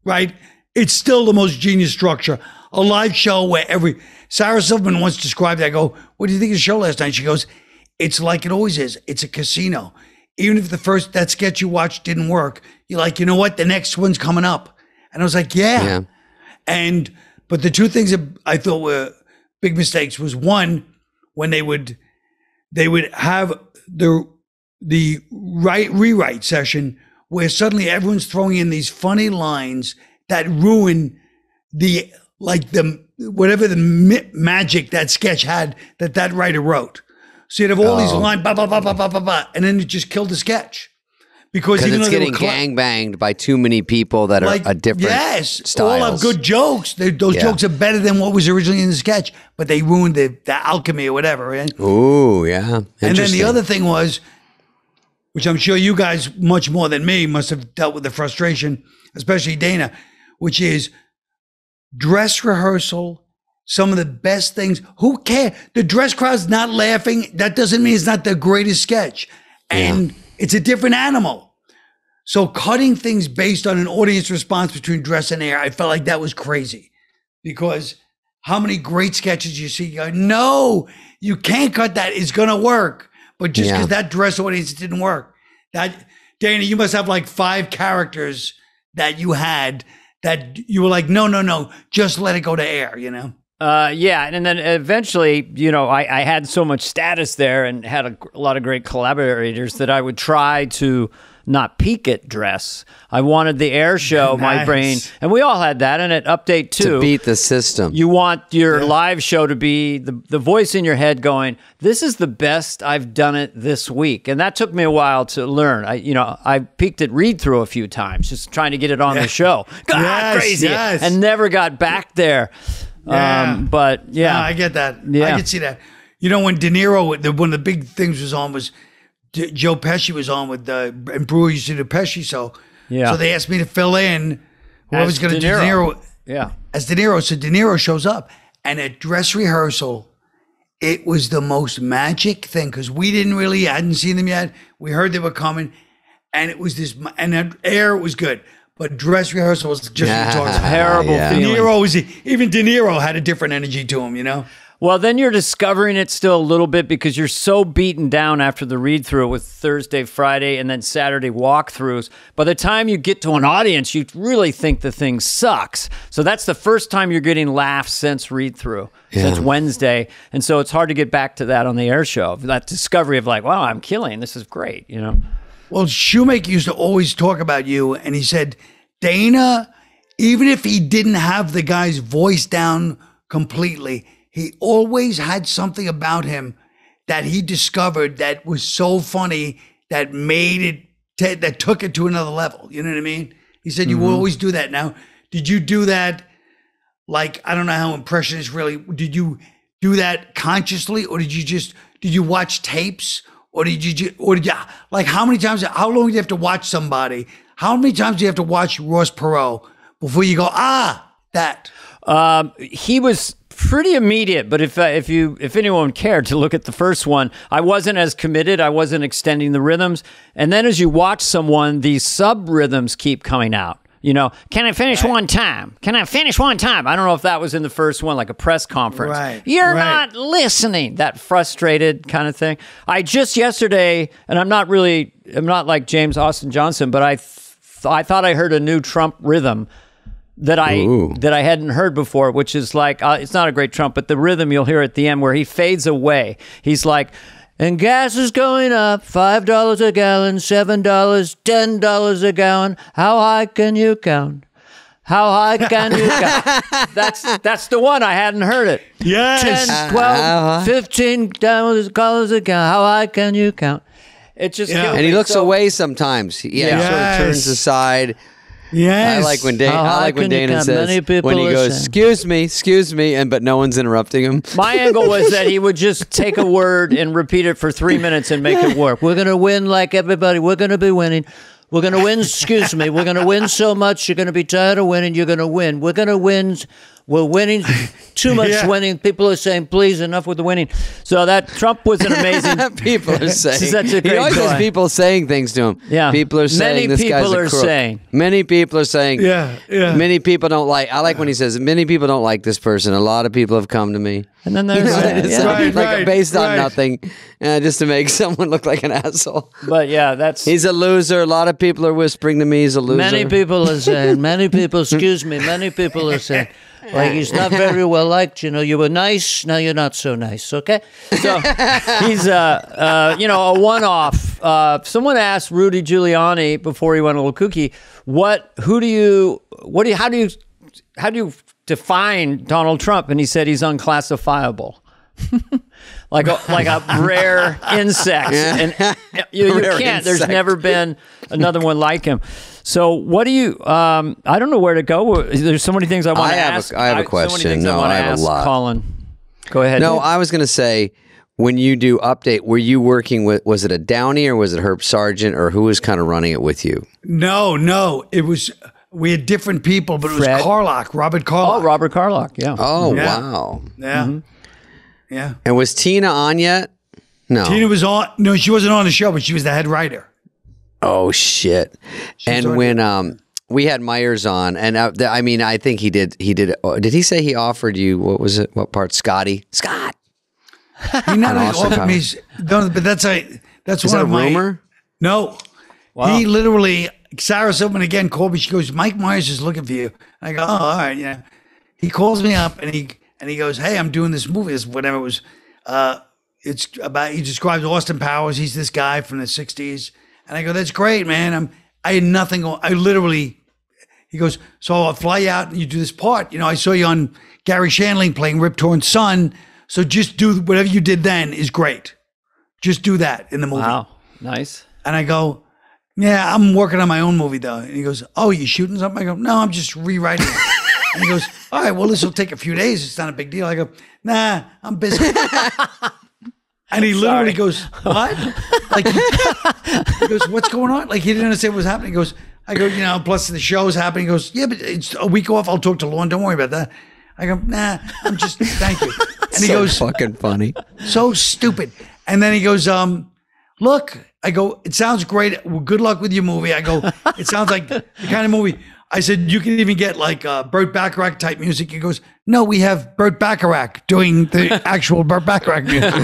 right? It's still the most genius structure. A live show where Sarah Silverman once described that. I go, what do you think of the show last night? She goes, it's like it always is. It's a casino. Even if that sketch you watched didn't work, you're like, you know what? The next one's coming up. And I was like, yeah. But the two things that I thought were big mistakes was one, when they would have the rewrite session where suddenly everyone's throwing in these funny lines that ruin whatever the magic that sketch had that writer wrote. So you'd have all these lines, bah, bah, bah, bah, bah, bah, bah, and then it just killed the sketch. Because even it's though they getting were gangbanged by too many people that are a different styles. All have good jokes. Those jokes are better than what was originally in the sketch, but they ruined the alchemy or whatever. Right? Ooh, yeah. And then the other thing was, which I'm sure you guys much more than me must have dealt with the frustration, especially Dana, which is dress rehearsal. Some of the best things. Who cares? The dress crowd's not laughing. That doesn't mean it's not the greatest sketch. And it's a different animal. So cutting things based on an audience response between dress and air, I felt like that was crazy. Because how many great sketches you see, you go, no, you can't cut that. It's going to work. But just because that dress audience didn't work. That, Dana, you must have like 5 characters that you had that you were like, no, just let it go to air, you know? And then eventually, I had so much status there and had a lot of great collaborators that I would try to not peak at dress. I wanted the air show, my brain, and we all had that. And at Update 2, to beat the system. You want your live show to be the voice in your head going, this is the best I've done it this week. And that took me a while to learn. I peaked at read through a few times, just trying to get it on the show. Crazy. And never got back there. But no, I get that. I can see that. When De Niro, one of the big things was on was Joe Pesci was on with and Brewer used to do Pesci Yeah. So they asked me to fill in whoever's As going to De do De Niro. Niro Yeah. as De Niro. So De Niro shows up, and at dress rehearsal, it was the most magic thing because we hadn't seen them yet. We heard they were coming, and it was this, and the air was good, but dress rehearsal was just what you talked about. Terrible Yeah. De feeling. Niro even De Niro had a different energy to him, you know. Well, then you're discovering it still a little bit because you're so beaten down after the read through with Thursday, Friday, and then Saturday walkthroughs. By the time you get to an audience, you really think the thing sucks. So that's the first time you're getting laughs since read through, since Wednesday. And so it's hard to get back to that on the air show. That discovery of like, wow, I'm killing. This is great, you know? Well, Shoemaker used to always talk about you, and he said, Dana, even if he didn't have the guy's voice down completely, he always had something about him that he discovered that was so funny that made it, that took it to another level. You know what I mean? He said, you will always do that. Now, did you do that? Like, I don't know how impressionists really, did you do that consciously, or did you watch tapes, or did you, like, how long do you have to watch somebody? How many times do you have to watch Ross Perot before you go, that? He was pretty immediate, but if anyone cared to look at the first one, I wasn't as committed. I wasn't extending the rhythms. And then as you watch someone, these sub rhythms keep coming out. You know, can I finish one time? Can I finish one time? I don't know if that was in the first one, like a press conference. Right. You're Right. not listening. That frustrated kind of thing. I just yesterday, and I'm not like James Austin Johnson, but I thought I heard a new Trump rhythm that I hadn't heard before, which is like, it's not a great Trump, but the rhythm you'll hear at the end where he fades away. He's like, and gas is going up, $5 a gallon, $7, $10 a gallon. How high can you count? How high can you count? That's the one. I hadn't heard it. Yes. 10, 12, 15 dollars a gallon. How high can you count? It just Yeah. killed And he me. looks So- away sometimes. He sort of turns Yes. aside. Yes. I like when How high can you Dana count? says, Many people when he are goes, saying. excuse me, but no one's interrupting him. My angle was that he would just take a word and repeat it for 3 minutes and make it work. We're going to win like everybody. We're going to be winning. We're going to win, excuse me. We're going to win so much. You're going to be tired of winning. You're going to win. We're going to win. We're winning. Too much Yeah. winning. People are saying, please, enough with the winning. So that Trump was an amazing. People are saying. Such a He great always has guy. people saying things to him. Yeah. People are saying Many this guy's people a are crook. saying. Many people are saying. Yeah, yeah. Many people don't like. I like when he says, many people don't like this person. A lot of people have come to me. And then there's It's yeah. Right, like based on right. nothing, just to make someone look like an asshole. But yeah, that's. He's a loser. A lot of people are whispering to me he's a loser. Many people are saying, many people, excuse me, many people are saying, like, he's not very well liked. You know, you were nice, now you're not so nice, okay? So he's, a one-off. Someone asked Rudy Giuliani before he went a little kooky, how do you define Donald Trump? And he said he's unclassifiable. like a rare insect, and you Rare can't. There's insect. never been another one like him. So what do you? I don't know where to go. There's so many things I want to ask. I have a So many question. things No, wanna I have a ask lot. Colin, go ahead. No, I was going to say, when you do update, were you working with? Was it a Downey or was it Herb Sargent, or who was kind of running it with you? No. It was, we had different people, but it was Fred? Carlock, Robert Carlock. Oh, Robert Carlock. Yeah. Oh Yeah. wow! Yeah. Yeah. And was Tina on yet? No. Tina was on, no, she wasn't on the show, but she was the head writer. Oh shit! And on when we had Myers on, and I think he did. Did he say he offered you? What was it? What part? Scott. He not only Austin offered Powers. me, no, but that's Is one that a of my rumor? No. He literally, Sarah Silverman again called me. She goes, Mike Myers is looking for you. I go, oh, all right, yeah. He calls me up and he goes, hey, I'm doing this movie, this whatever it was. It's about, he describes Austin Powers. He's this guy from the 60s. And I go, that's great, man. I had nothing. He goes, so I'll fly you out and you do this part. You know, I saw you on Gary Shandling playing Rip Torn's son. So just do whatever you did then is great. Just do that in the movie. Wow. Nice. And I go, yeah, I'm working on my own movie though. And he goes, oh, you shooting something? I go, no, I'm just rewriting it. And he goes, all right, well, this will take a few days. It's not a big deal. I go, nah, I'm busy. And he literally goes, what? Like, he goes, what's going on? Like, he didn't understand what was happening. He goes, I go, plus the show's happening. He goes, yeah, but it's a week off. I'll talk to Lorne. Don't worry about that. I go, nah, I'm just, thank you. And he goes, fucking funny. so stupid. And then he goes, look, I go, it sounds great. Well, good luck with your movie. I go, it sounds like the kind of movie. I said, you can even get like Burt Bacharach type music. He goes, no, we have Burt Bacharach doing the actual Burt Bacharach music.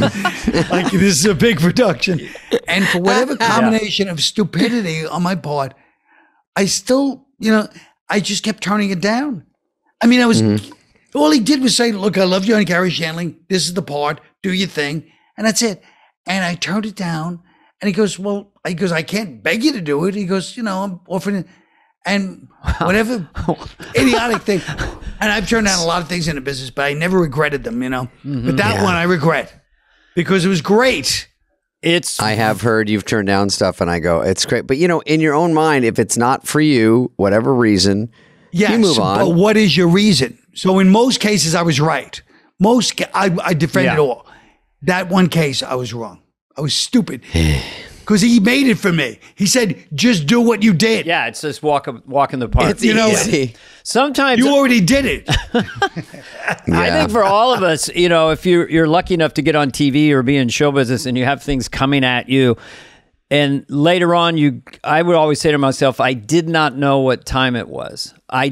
Like this is a big production. And for whatever combination of stupidity on my part, I still, I just kept turning it down. I mean, all he did was say, look, I love you and Gary Shandling. This is the part. Do your thing. And that's it. And I turned it down. And he goes, I can't beg you to do it. He goes, I'm offering it. And whatever idiotic thing. And I've turned down a lot of things in the business, but I never regretted them, But that one I regret because it was great. I have heard you've turned down stuff and I go, it's great. But, in your own mind, if it's not for you, whatever reason, you move on. But what is your reason? So in most cases, I was right. I defended all. That one case, I was wrong. I was stupid. Because he made it for me. He said, just do what you did. Yeah, it's just walk in the park. It's easy. Sometimes you already did it. I think for all of us, if you're lucky enough to get on TV or be in show business and you have things coming at you, and later on, I would always say to myself, I did not know what time it was. I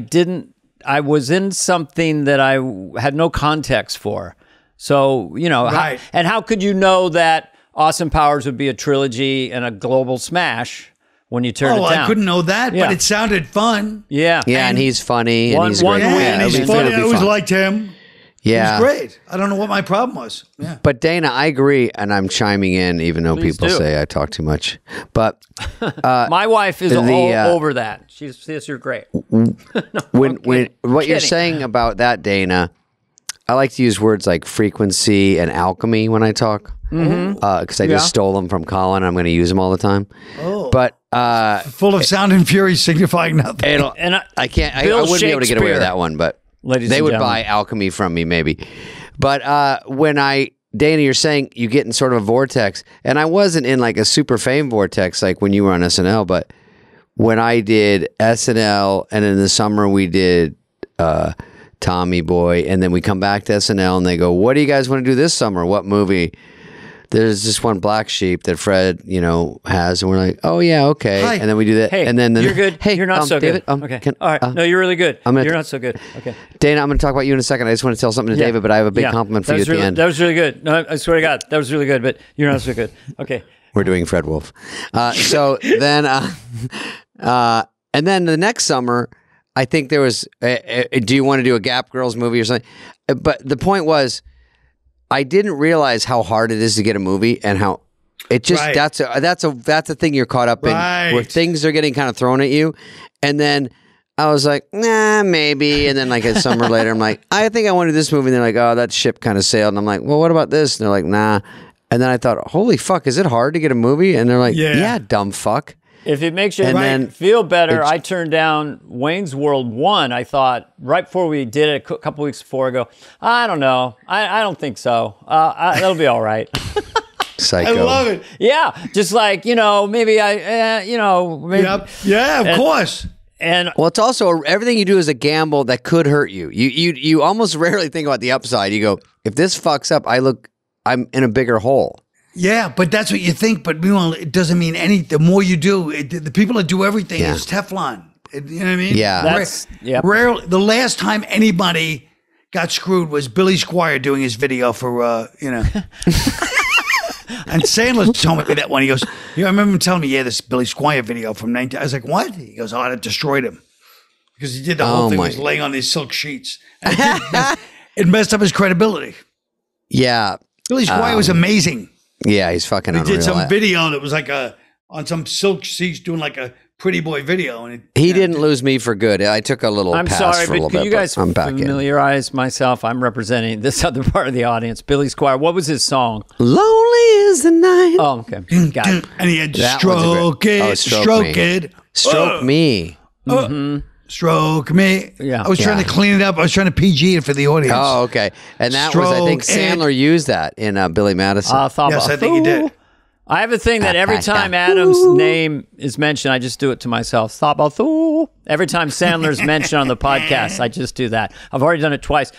was in something that I had no context for. So, right. How could you know that Austin Powers would be a trilogy and a global smash when you turn it down? I couldn't know that, but it sounded fun. Yeah. Yeah, and he's funny. One and he's great. And he's funny. I always liked him. Yeah. It was great. I don't know what my problem was. Yeah. But Dana, I agree, and I'm chiming in even though Please people do. say I talk too much. But my wife is all over that. She says you're great. When what you're saying about that, Dana, I like to use words like frequency and alchemy when I talk. Because I just stole them from Colin. I'm going to use them all the time. But full of sound and fury, signifying nothing. I can't. I wouldn't be able to get away with that one. But they would buy alchemy from me, maybe. But Dana, you're saying you get in sort of a vortex, and I wasn't in like a super fame vortex like when you were on SNL. But when I did SNL, and in the summer we did Tommy Boy, and then we come back to SNL, and they go, "What do you guys want to do this summer? What movie?" There's this one Black Sheep that Fred, has, and we're like, oh yeah, okay. Hi. And then we do that. Hey, and then you're good. Hey, you're not so David, good. Okay. All right. No, you're really good. You're not so good. Okay. Dana, I'm going to talk about you in a second. I just want to tell something to David, but I have a big compliment for you at the end. That was really good. No, I swear to God, that was really good, but you're not so good. Okay. We're doing Fred Wolf. So then, and then the next summer, I think there was, do you want to do a Gap Girls movie or something? But the point was, I didn't realize how hard it is to get a movie and how it just that's a thing you're caught up in where things are getting kind of thrown at you. And then I was like, nah, maybe. And then like a summer later, I'm like, I think I want to do this movie. And they're like, oh, that ship kind of sailed. And I'm like, well, what about this? And they're like, nah. And then I thought, holy fuck, is it hard to get a movie? And they're like, yeah dumb fuck. If it makes you feel better, I turned down Wayne's World 1. I thought right before we did it, a couple weeks before, I go, I don't know. I don't think so. That'll be all right. Psycho. I love it. Yeah. Just like, maybe maybe. Yep. Yeah, of course. And well, it's also everything you do is a gamble that could hurt you. You almost rarely think about the upside. You go, if this fucks up, I'm in a bigger hole. Yeah, but that's what you think. But meanwhile, it doesn't mean any. The more you do, the people that do everything is Teflon. You know what I mean? Yeah. Rarely. The last time anybody got screwed was Billy Squier doing his video for And Sandler told me that one. He goes, I remember him telling me, this Billy Squier video from 19. I was like, what? He goes, oh, that destroyed him because he did the whole thing. He was laying on these silk sheets. And it messed up his credibility. Yeah. Billy Squier was amazing. Yeah, he's fucking unreal. He did some video that was like on some silk sheets doing like a pretty boy video. And he didn't lose me for good. I took a little I'm pass sorry, for a little but can bit, you guys I'm back familiarize myself? I'm representing this other part of the audience. Billy Squier, what was his song? Lonely is the night. Oh, okay. Got it. And he had stroke it. Stroke me. Stroke me. Yeah. I was trying to clean it up. I was trying to PG it for the audience. Oh, okay. And that was, I think, Sandler used that in Billy Madison. Yes, I think he did. I have a thing that every time Adam's name is mentioned, I just do it to myself. Sabathu. Every time Sandler's mentioned on the podcast, I just do that. I've already done it twice.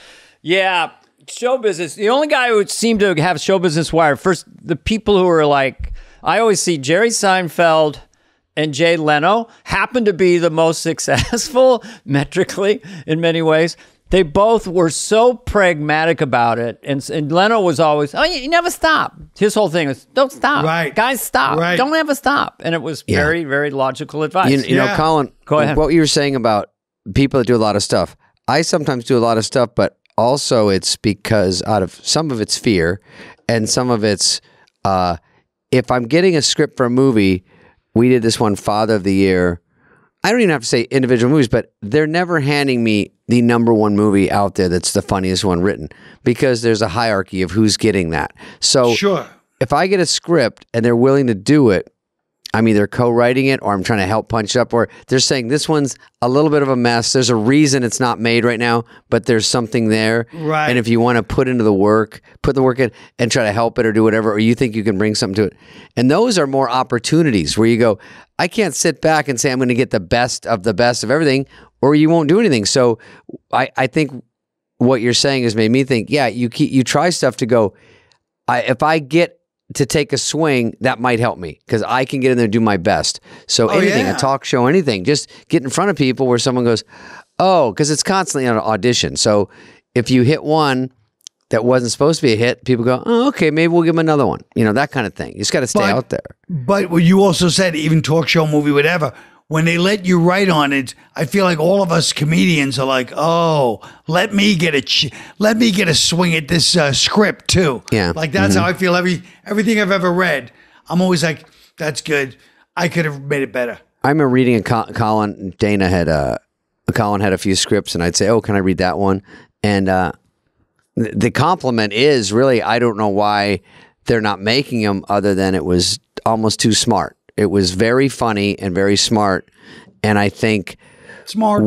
Yeah, show business. The only guy who seemed to have show business wire, first, the people who are like, I always see Jerry Seinfeld and Jay Leno happen to be the most successful metrically in many ways. They both were so pragmatic about it. And Leno was always, oh, you never stop. His whole thing was, don't stop. Right. Guys, stop. Right. Don't ever stop. And it was very, very logical advice. You know, Colin, Go ahead. What you were saying about people that do a lot of stuff. I sometimes do a lot of stuff, but also it's because out of some of it's fear and some of it's if I'm getting a script for a movie, we did this one, Father of the Year. I don't even have to say individual movies, but they're never handing me the number one movie out there that's the funniest one written because there's a hierarchy of who's getting that. So Sure. if I get a script and they're willing to do it, I'm either co-writing it or I'm trying to help punch it up, or they're saying this one's a little bit of a mess. There's a reason it's not made right now, but there's something there. Right. And if you want to put the work in and try to help it or do whatever, or you think you can bring something to it. And those are more opportunities where you go, I can't sit back and say I'm going to get the best of everything, or you won't do anything. So I think what you're saying has made me think, yeah, you try stuff to go, if I get to take a swing, that might help me because I can get in there and do my best. So anything, a talk show, anything, just get in front of people where someone goes, oh, because it's constantly on an audition. So if you hit one that wasn't supposed to be a hit, people go, oh, okay, maybe we'll give them another one. You know, that kind of thing. You just got to stay out there. But what you also said, even talk show, movie, whatever, when they let you write on it, I feel like all of us comedians are like, oh, let me get a swing at this script too. Yeah. Like that's how I feel everything I've ever read. I'm always like, that's good. I could have made it better. I remember reading Colin had a few scripts, and I'd say, oh, can I read that one? And the compliment is really, I don't know why they're not making them other than it was almost too smart. It was very funny and very smart. And I think Smart.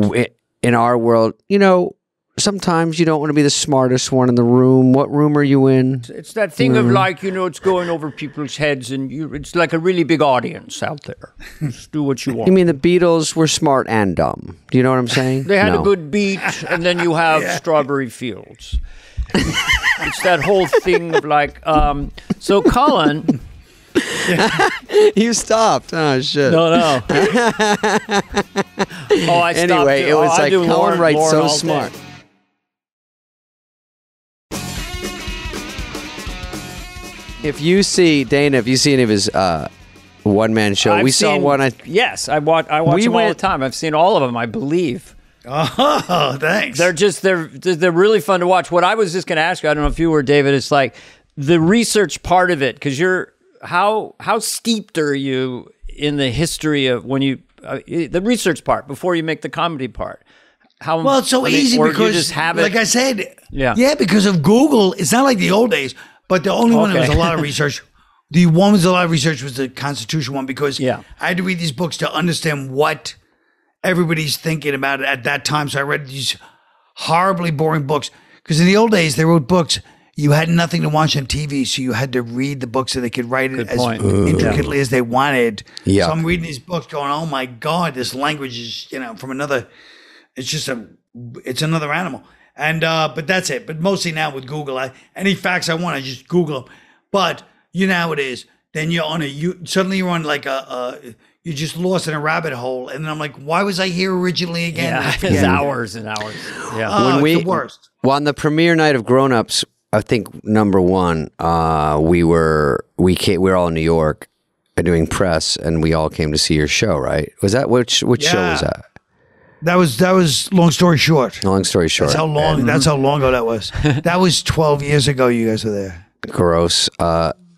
in our world, you know, sometimes you don't want to be the smartest one in the room. What room are you in? It's that thing of like, you know, it's going over people's heads and it's like a really big audience out there. Just do what you want. You mean the Beatles were smart and dumb? Do you know what I'm saying? They had No. a good beat, and then you have Strawberry Fields. It's that whole thing of like, so Colin. You stopped. Oh, shit. No. Oh, I stopped. Anyway, it was I like do Colin writes Lauren so all day. smart. If you see Dana, if you see any of his one-man show, I've we saw seen- one. Yes, I watch them all the went- time. I've seen all of them, I believe. Oh, thanks. They're really fun to watch. What I was just going to ask you, I don't know if you were, David, it's like the research part of it, because you're how steeped are you in the history of when you the research part before you make the comedy part? How Well, it's so easy or you because, just have it. like I said, Yeah. because of Google. It's not like the old days, but the only one that was a lot of research. The one was a lot of research was the Constitution one because I had to read these books to understand what everybody's thinking about it at that time. So I read these horribly boring books because in the old days they wrote books. You had nothing to watch on TV, so you had to read the books so they could write it as intricately as they wanted. Yeah. So I'm reading these books going, oh my God, this language is, from another, it's another animal. And, but that's it. But mostly now with Google, any facts I want, I just Google them. But you know how it is. Then you're on suddenly you're on like you're just lost in a rabbit hole. And then I'm like, why was I here originally again? Yeah, it's hours and hours. Yeah. Oh, it's the worst. Well, on the premiere night of Grown Ups, I think number one, we were all in New York doing press, and we all came to see your show. Right? Was that which show was that? That was long story short. Long story short, That's how long. That's how long ago that was. That was 12 years ago. You guys were there. Gross.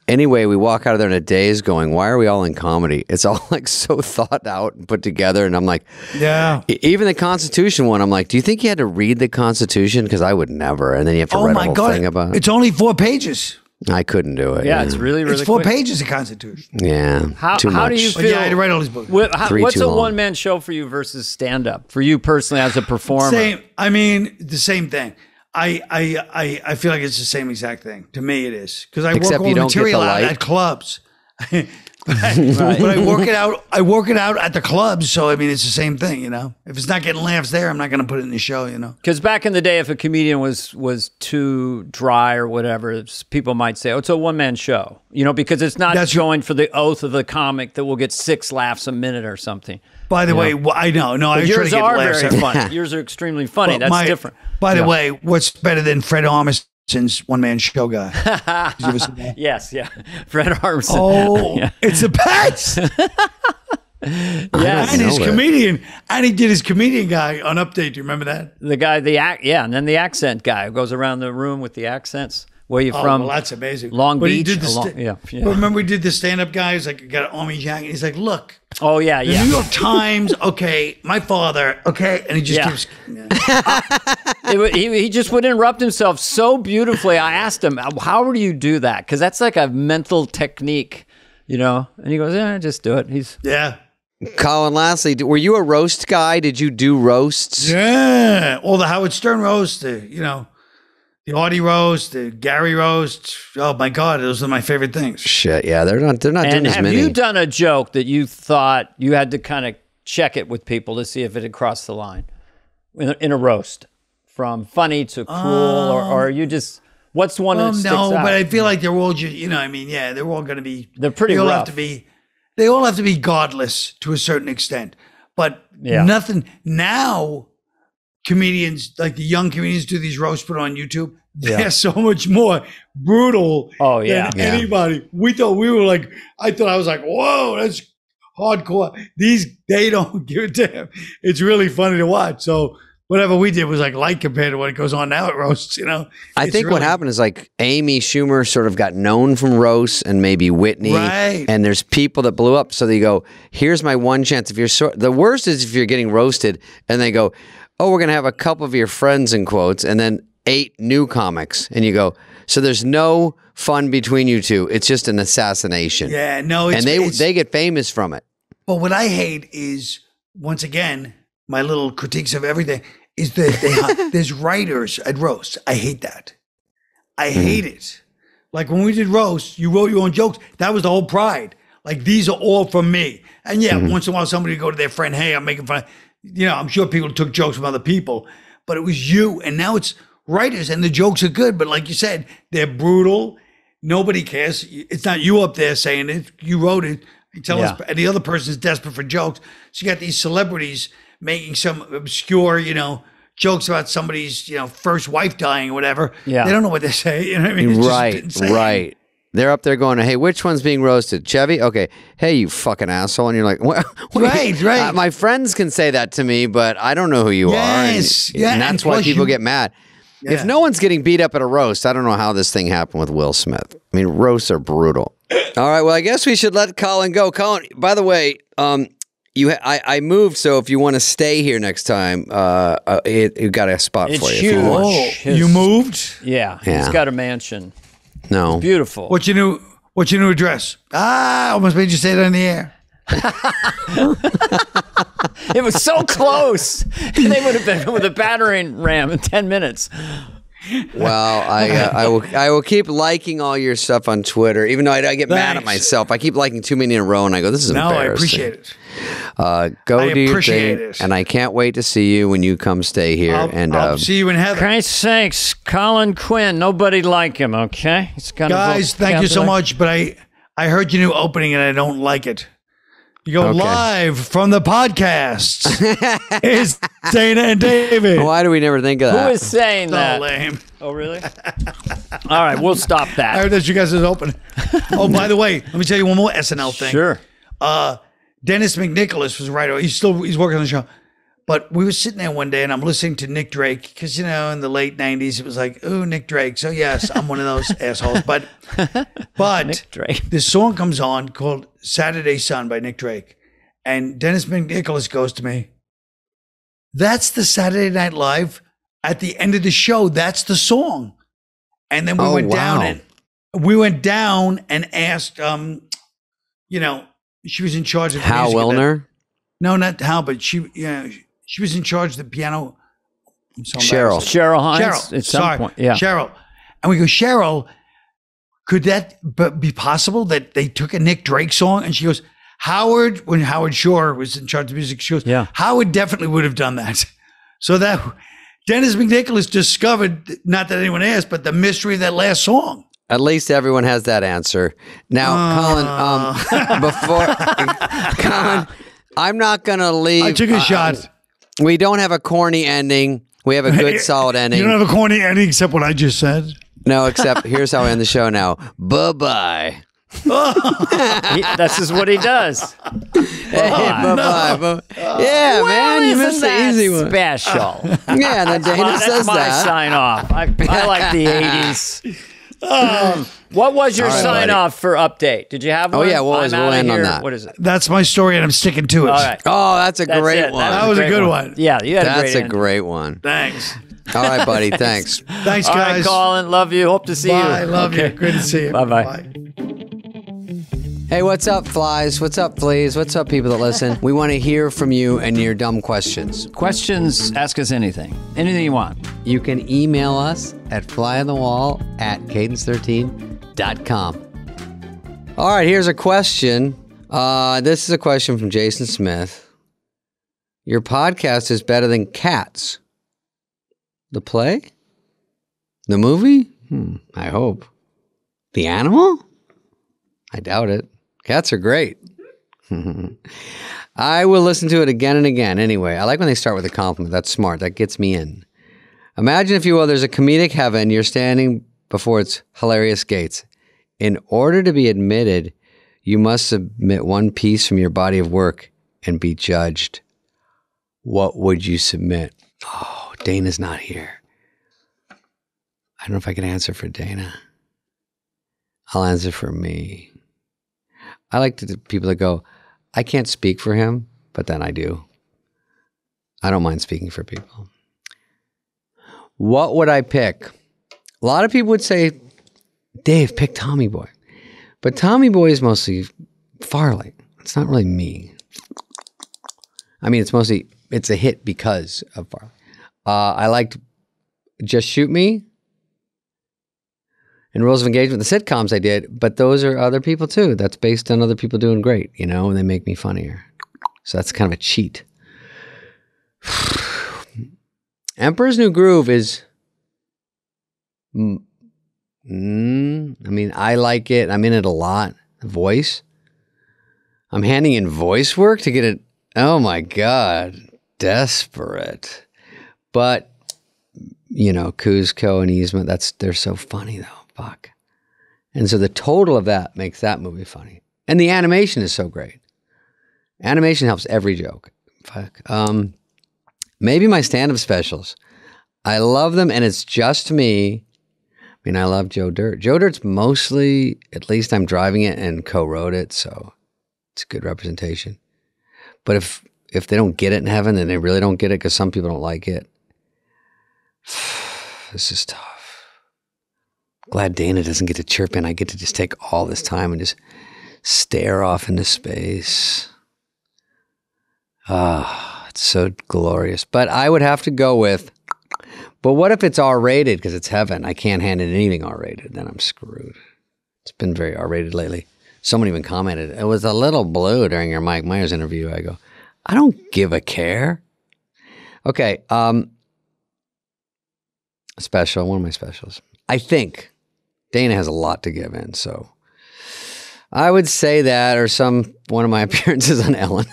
Anyway, we walk out of there in a daze going, why are we all in comedy? It's all like so thought out and put together. And I'm like, yeah. Even the Constitution one, I'm like, do you think you had to read the Constitution? Because I would never. And then you have to write a whole thing about it. It's only 4 pages. I couldn't do it. Yeah, it's really, really It's 4 quick. pages of Constitution. Yeah. How too much. do you But feel? yeah, I had to write all these books. What's too a long. one-man show for you versus stand-up? For you personally as a performer? Same. I mean, the same thing. I feel like it's the same exact thing. To me, it is because I Except work all you the don't get material the out light. at clubs. but I work it out. I work it out at the clubs. So I mean, it's the same thing, you know. If it's not getting laughs there, I'm not going to put it in the show, you know. Because back in the day, if a comedian was too dry or whatever, people might say, "Oh, it's a one-man show," you know, because it's not going for the oath of the comic that will get 6 laughs a minute or something. By the way, I know. No, I try to yours get are laughs. very funny. Yours are extremely funny. That's different. By the way, what's better than Fred Armisen's one-man show guy? Yes, yeah. Fred Armisen. Oh, yeah. It's a pets. Yes. And his comedian. And he did his comedian guy on Update. Do you remember that? The guy, and then the accent guy who goes around the room with the accents. Where you from? Well, that's amazing. Long but Beach? He did the remember we did the stand-up guy? He's like, got an army jacket. He's like, look. Oh, yeah, the New York Times, okay. My father, okay. And he just keeps. He just would interrupt himself so beautifully. I asked him, how do you do that? Because that's like a mental technique, you know? And he goes, just do it. Colin, lastly, were you a roast guy? Did you do roasts? Yeah. All the Howard Stern roast, the Artie roast, the Gary roast. Oh my God, those are my favorite things. Shit, yeah, they're not doing as many. Have you done a joke that you thought you had to kind of check it with people to see if it had crossed the line in a roast, from funny to cruel, or you just what's one that sticks out? No, but I feel like they're all just, you know, I mean, yeah, they're all going to be. They're pretty rough. They all have to be godless to a certain extent, but nothing now. Comedians, like the young comedians, do these roasts put on YouTube. They're so much more brutal than anybody. We thought I was like, whoa, that's hardcore. They don't give a damn. It's really funny to watch. So whatever we did was like light compared to what goes on now at roasts, you know? I think what happened is like Amy Schumer sort of got known from roasts, and maybe Whitney. Right. And there's people that blew up. So they go, here's my one chance. The worst is if you're getting roasted and they go, oh, we're going to have a couple of your friends in quotes, and then 8 new comics. And you go, so there's no fun between you two. It's just an assassination. Yeah, no. And they get famous from it. But what I hate is, once again, my little critiques of everything, is that there's writers at roasts. I hate that. I hate it. Like when we did roasts, you wrote your own jokes. That was the whole pride. Like, these are all from me. And once in a while, somebody would go to their friend, hey, I'm making fun. You know, I'm sure people took jokes from other people, but it was you. And now it's writers, and the jokes are good. But like you said, they're brutal. Nobody cares. It's not you up there saying it. You wrote it. You tell us, and the other person's desperate for jokes. So you got these celebrities making some obscure, you know, jokes about somebody's, you know, first wife dying or whatever. Yeah. They don't know what they say. You know what I mean? It's right. They're up there going, hey, which one's being roasted? Chevy? Okay. Hey, you fucking asshole. And you're like, what? Right. My friends can say that to me, but I don't know who you are. And that's why people get mad. Yeah. If no one's getting beat up at a roast, I don't know how this thing happened with Will Smith. I mean, roasts are brutal. All right. Well, I guess we should let Colin go. Colin, by the way, I moved, so if you want to stay here next time, you got a spot for you. It's huge. You moved? Yeah. He's got a mansion. No. It's beautiful. What's your new address? Almost made you say that in the air. It was so close. They would have been with a battering ram in 10 minutes. Well, I will keep liking all your stuff on Twitter, even though I get mad at myself. I keep liking too many in a row, and I go, this is embarrassing. No, I appreciate it. Go do your thing, and I can't wait to see you when you come stay here. I'll see you in heaven. Christ's sakes, Colin Quinn, nobody like him, okay? Guys, thank you so much, but I heard your new opening, and I don't like it. You go live from the podcasts. It's Dana and David. Why do we never think of that? Who is saying that? So lame. Oh, really? All right, we'll stop that. I heard that you guys is open. Oh, by the way, let me tell you one more SNL thing. Sure. Dennis McNicholas was a writer. He's working on the show. But we were sitting there one day, and I'm listening to Nick Drake, because, you know, in the late 90s, it was like, ooh, Nick Drake. So, yes, I'm one of those assholes. But Nick Drake. This song comes on called Saturday Sun by Nick Drake. And Dennis McNicholas goes to me, that's the Saturday Night Live at the end of the show. That's the song. And then we went down and asked, you know, she was in charge of Hal Willner? No, not Hal, but she was in charge of the piano. Cheryl Hines. At some point, yeah. Cheryl. And we go, Cheryl, could that be possible that they took a Nick Drake song? And she goes, Howard, when Howard Shore was in charge of music, she goes, Yeah. Howard definitely would have done that. So that Dennis McNicholas discovered, not that anyone asked, but the mystery of that last song. At least everyone has that answer. Now, Colin, Colin, I'm not going to leave. I took a shot. We don't have a corny ending. We have a good, solid ending. You don't have a corny ending except what I just said? No, except here's how I end the show now. Bye-bye. This is what he does. Hey, bye-bye. Yeah, man, you missed the easy one. Special. Yeah, and then Dana That's says my that. sign off. I like the 80s. What was your All right, sign buddy. off for update? Did you have one? Yeah, what was- I'm we'll outta end on here. that. What is it? That's my story, and I'm sticking to it. All right. Oh, that's a That's great it. one. That was a great good one. Yeah, you had That's a a great great one. Thanks. All right, buddy. Thanks. Thanks, All right, guys. Colin. Love you. Hope to see you. Bye. Love you. Good to see you. Bye-bye. Hey, what's up, flies? What's up, fleas? What's up, people that listen? We want to hear from you and your dumb questions. Questions, ask us anything. Anything you want. You can email us at flyonthewall@cadence13.com. All right, here's a question. This is a question from Jason Smith. Your podcast is better than Cats. The play? The movie? I hope. The animal? I doubt it. Cats are great. I will listen to it again and again. Anyway, I like when they start with a compliment. That's smart. That gets me in. Imagine, if you will, there's a comedic heaven. You're standing before its hilarious gates. In order to be admitted, you must submit one piece from your body of work and be judged. What would you submit? Oh, Dana's not here. I don't know if I can answer for Dana. I'll answer for me. I like the people that go, I can't speak for him, but then I do. I don't mind speaking for people. What would I pick? A lot of people would say, Dave, pick Tommy Boy. But Tommy Boy is mostly Farley. It's not really me. I mean, it's a hit because of Farley. I liked Just Shoot Me and Rules of Engagement, the sitcoms I did, but those are other people too. That's based on other people doing great, and they make me funnier. So that's kind of a cheat. Emperor's New Groove is, I mean, I like it. I'm in it a lot. Voice. I'm handing in voice work to get it. Oh my God. Desperate. But, Kuzco and Yzma, they're so funny though. Fuck. And so the total of that makes that movie funny. And the animation is so great. Animation helps every joke. Fuck. Maybe my stand-up specials. I love them, and it's just me. I mean, I love Joe Dirt. Joe Dirt's mostly, at least I'm driving it and co-wrote it, so it's a good representation. But if they don't get it in heaven, then they really don't get it because some people don't like it. This is tough. Glad Dana doesn't get to chirp in. I get to just take all this time and just stare off into space. It's so glorious. But I would have to go with, but what if it's R-rated because it's heaven? I can't hand in anything R-rated. Then I'm screwed. It's been very R-rated lately. Someone even commented, it was a little blue during your Mike Myers interview. I go, I don't give a care. Okay. Special, one of my specials. I think Dana has a lot to give in, so I would say that, or one of my appearances on Ellen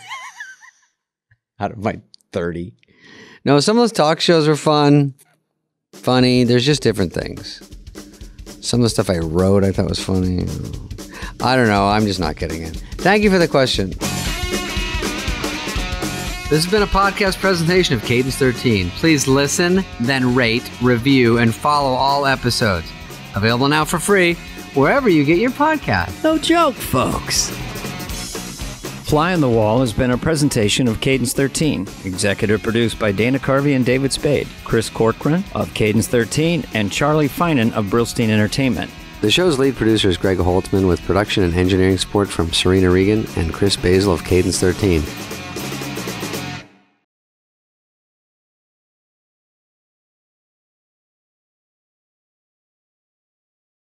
out of my 30. No, some of those talk shows were funny. There's just different things. Some of the stuff I wrote I thought was funny. I don't know. I'm just not getting it. Thank you for the question. This has been a podcast presentation of Cadence 13. Please listen, then rate, review, and follow all episodes. Available now for free wherever you get your podcast. No joke, folks. Fly on the Wall has been a presentation of Cadence 13, executive produced by Dana Carvey and David Spade, Chris Corcoran of Cadence 13, and Charlie Finan of Brillstein Entertainment. The show's lead producer is Greg Holtzman with production and engineering support from Serena Regan and Chris Basil of Cadence 13.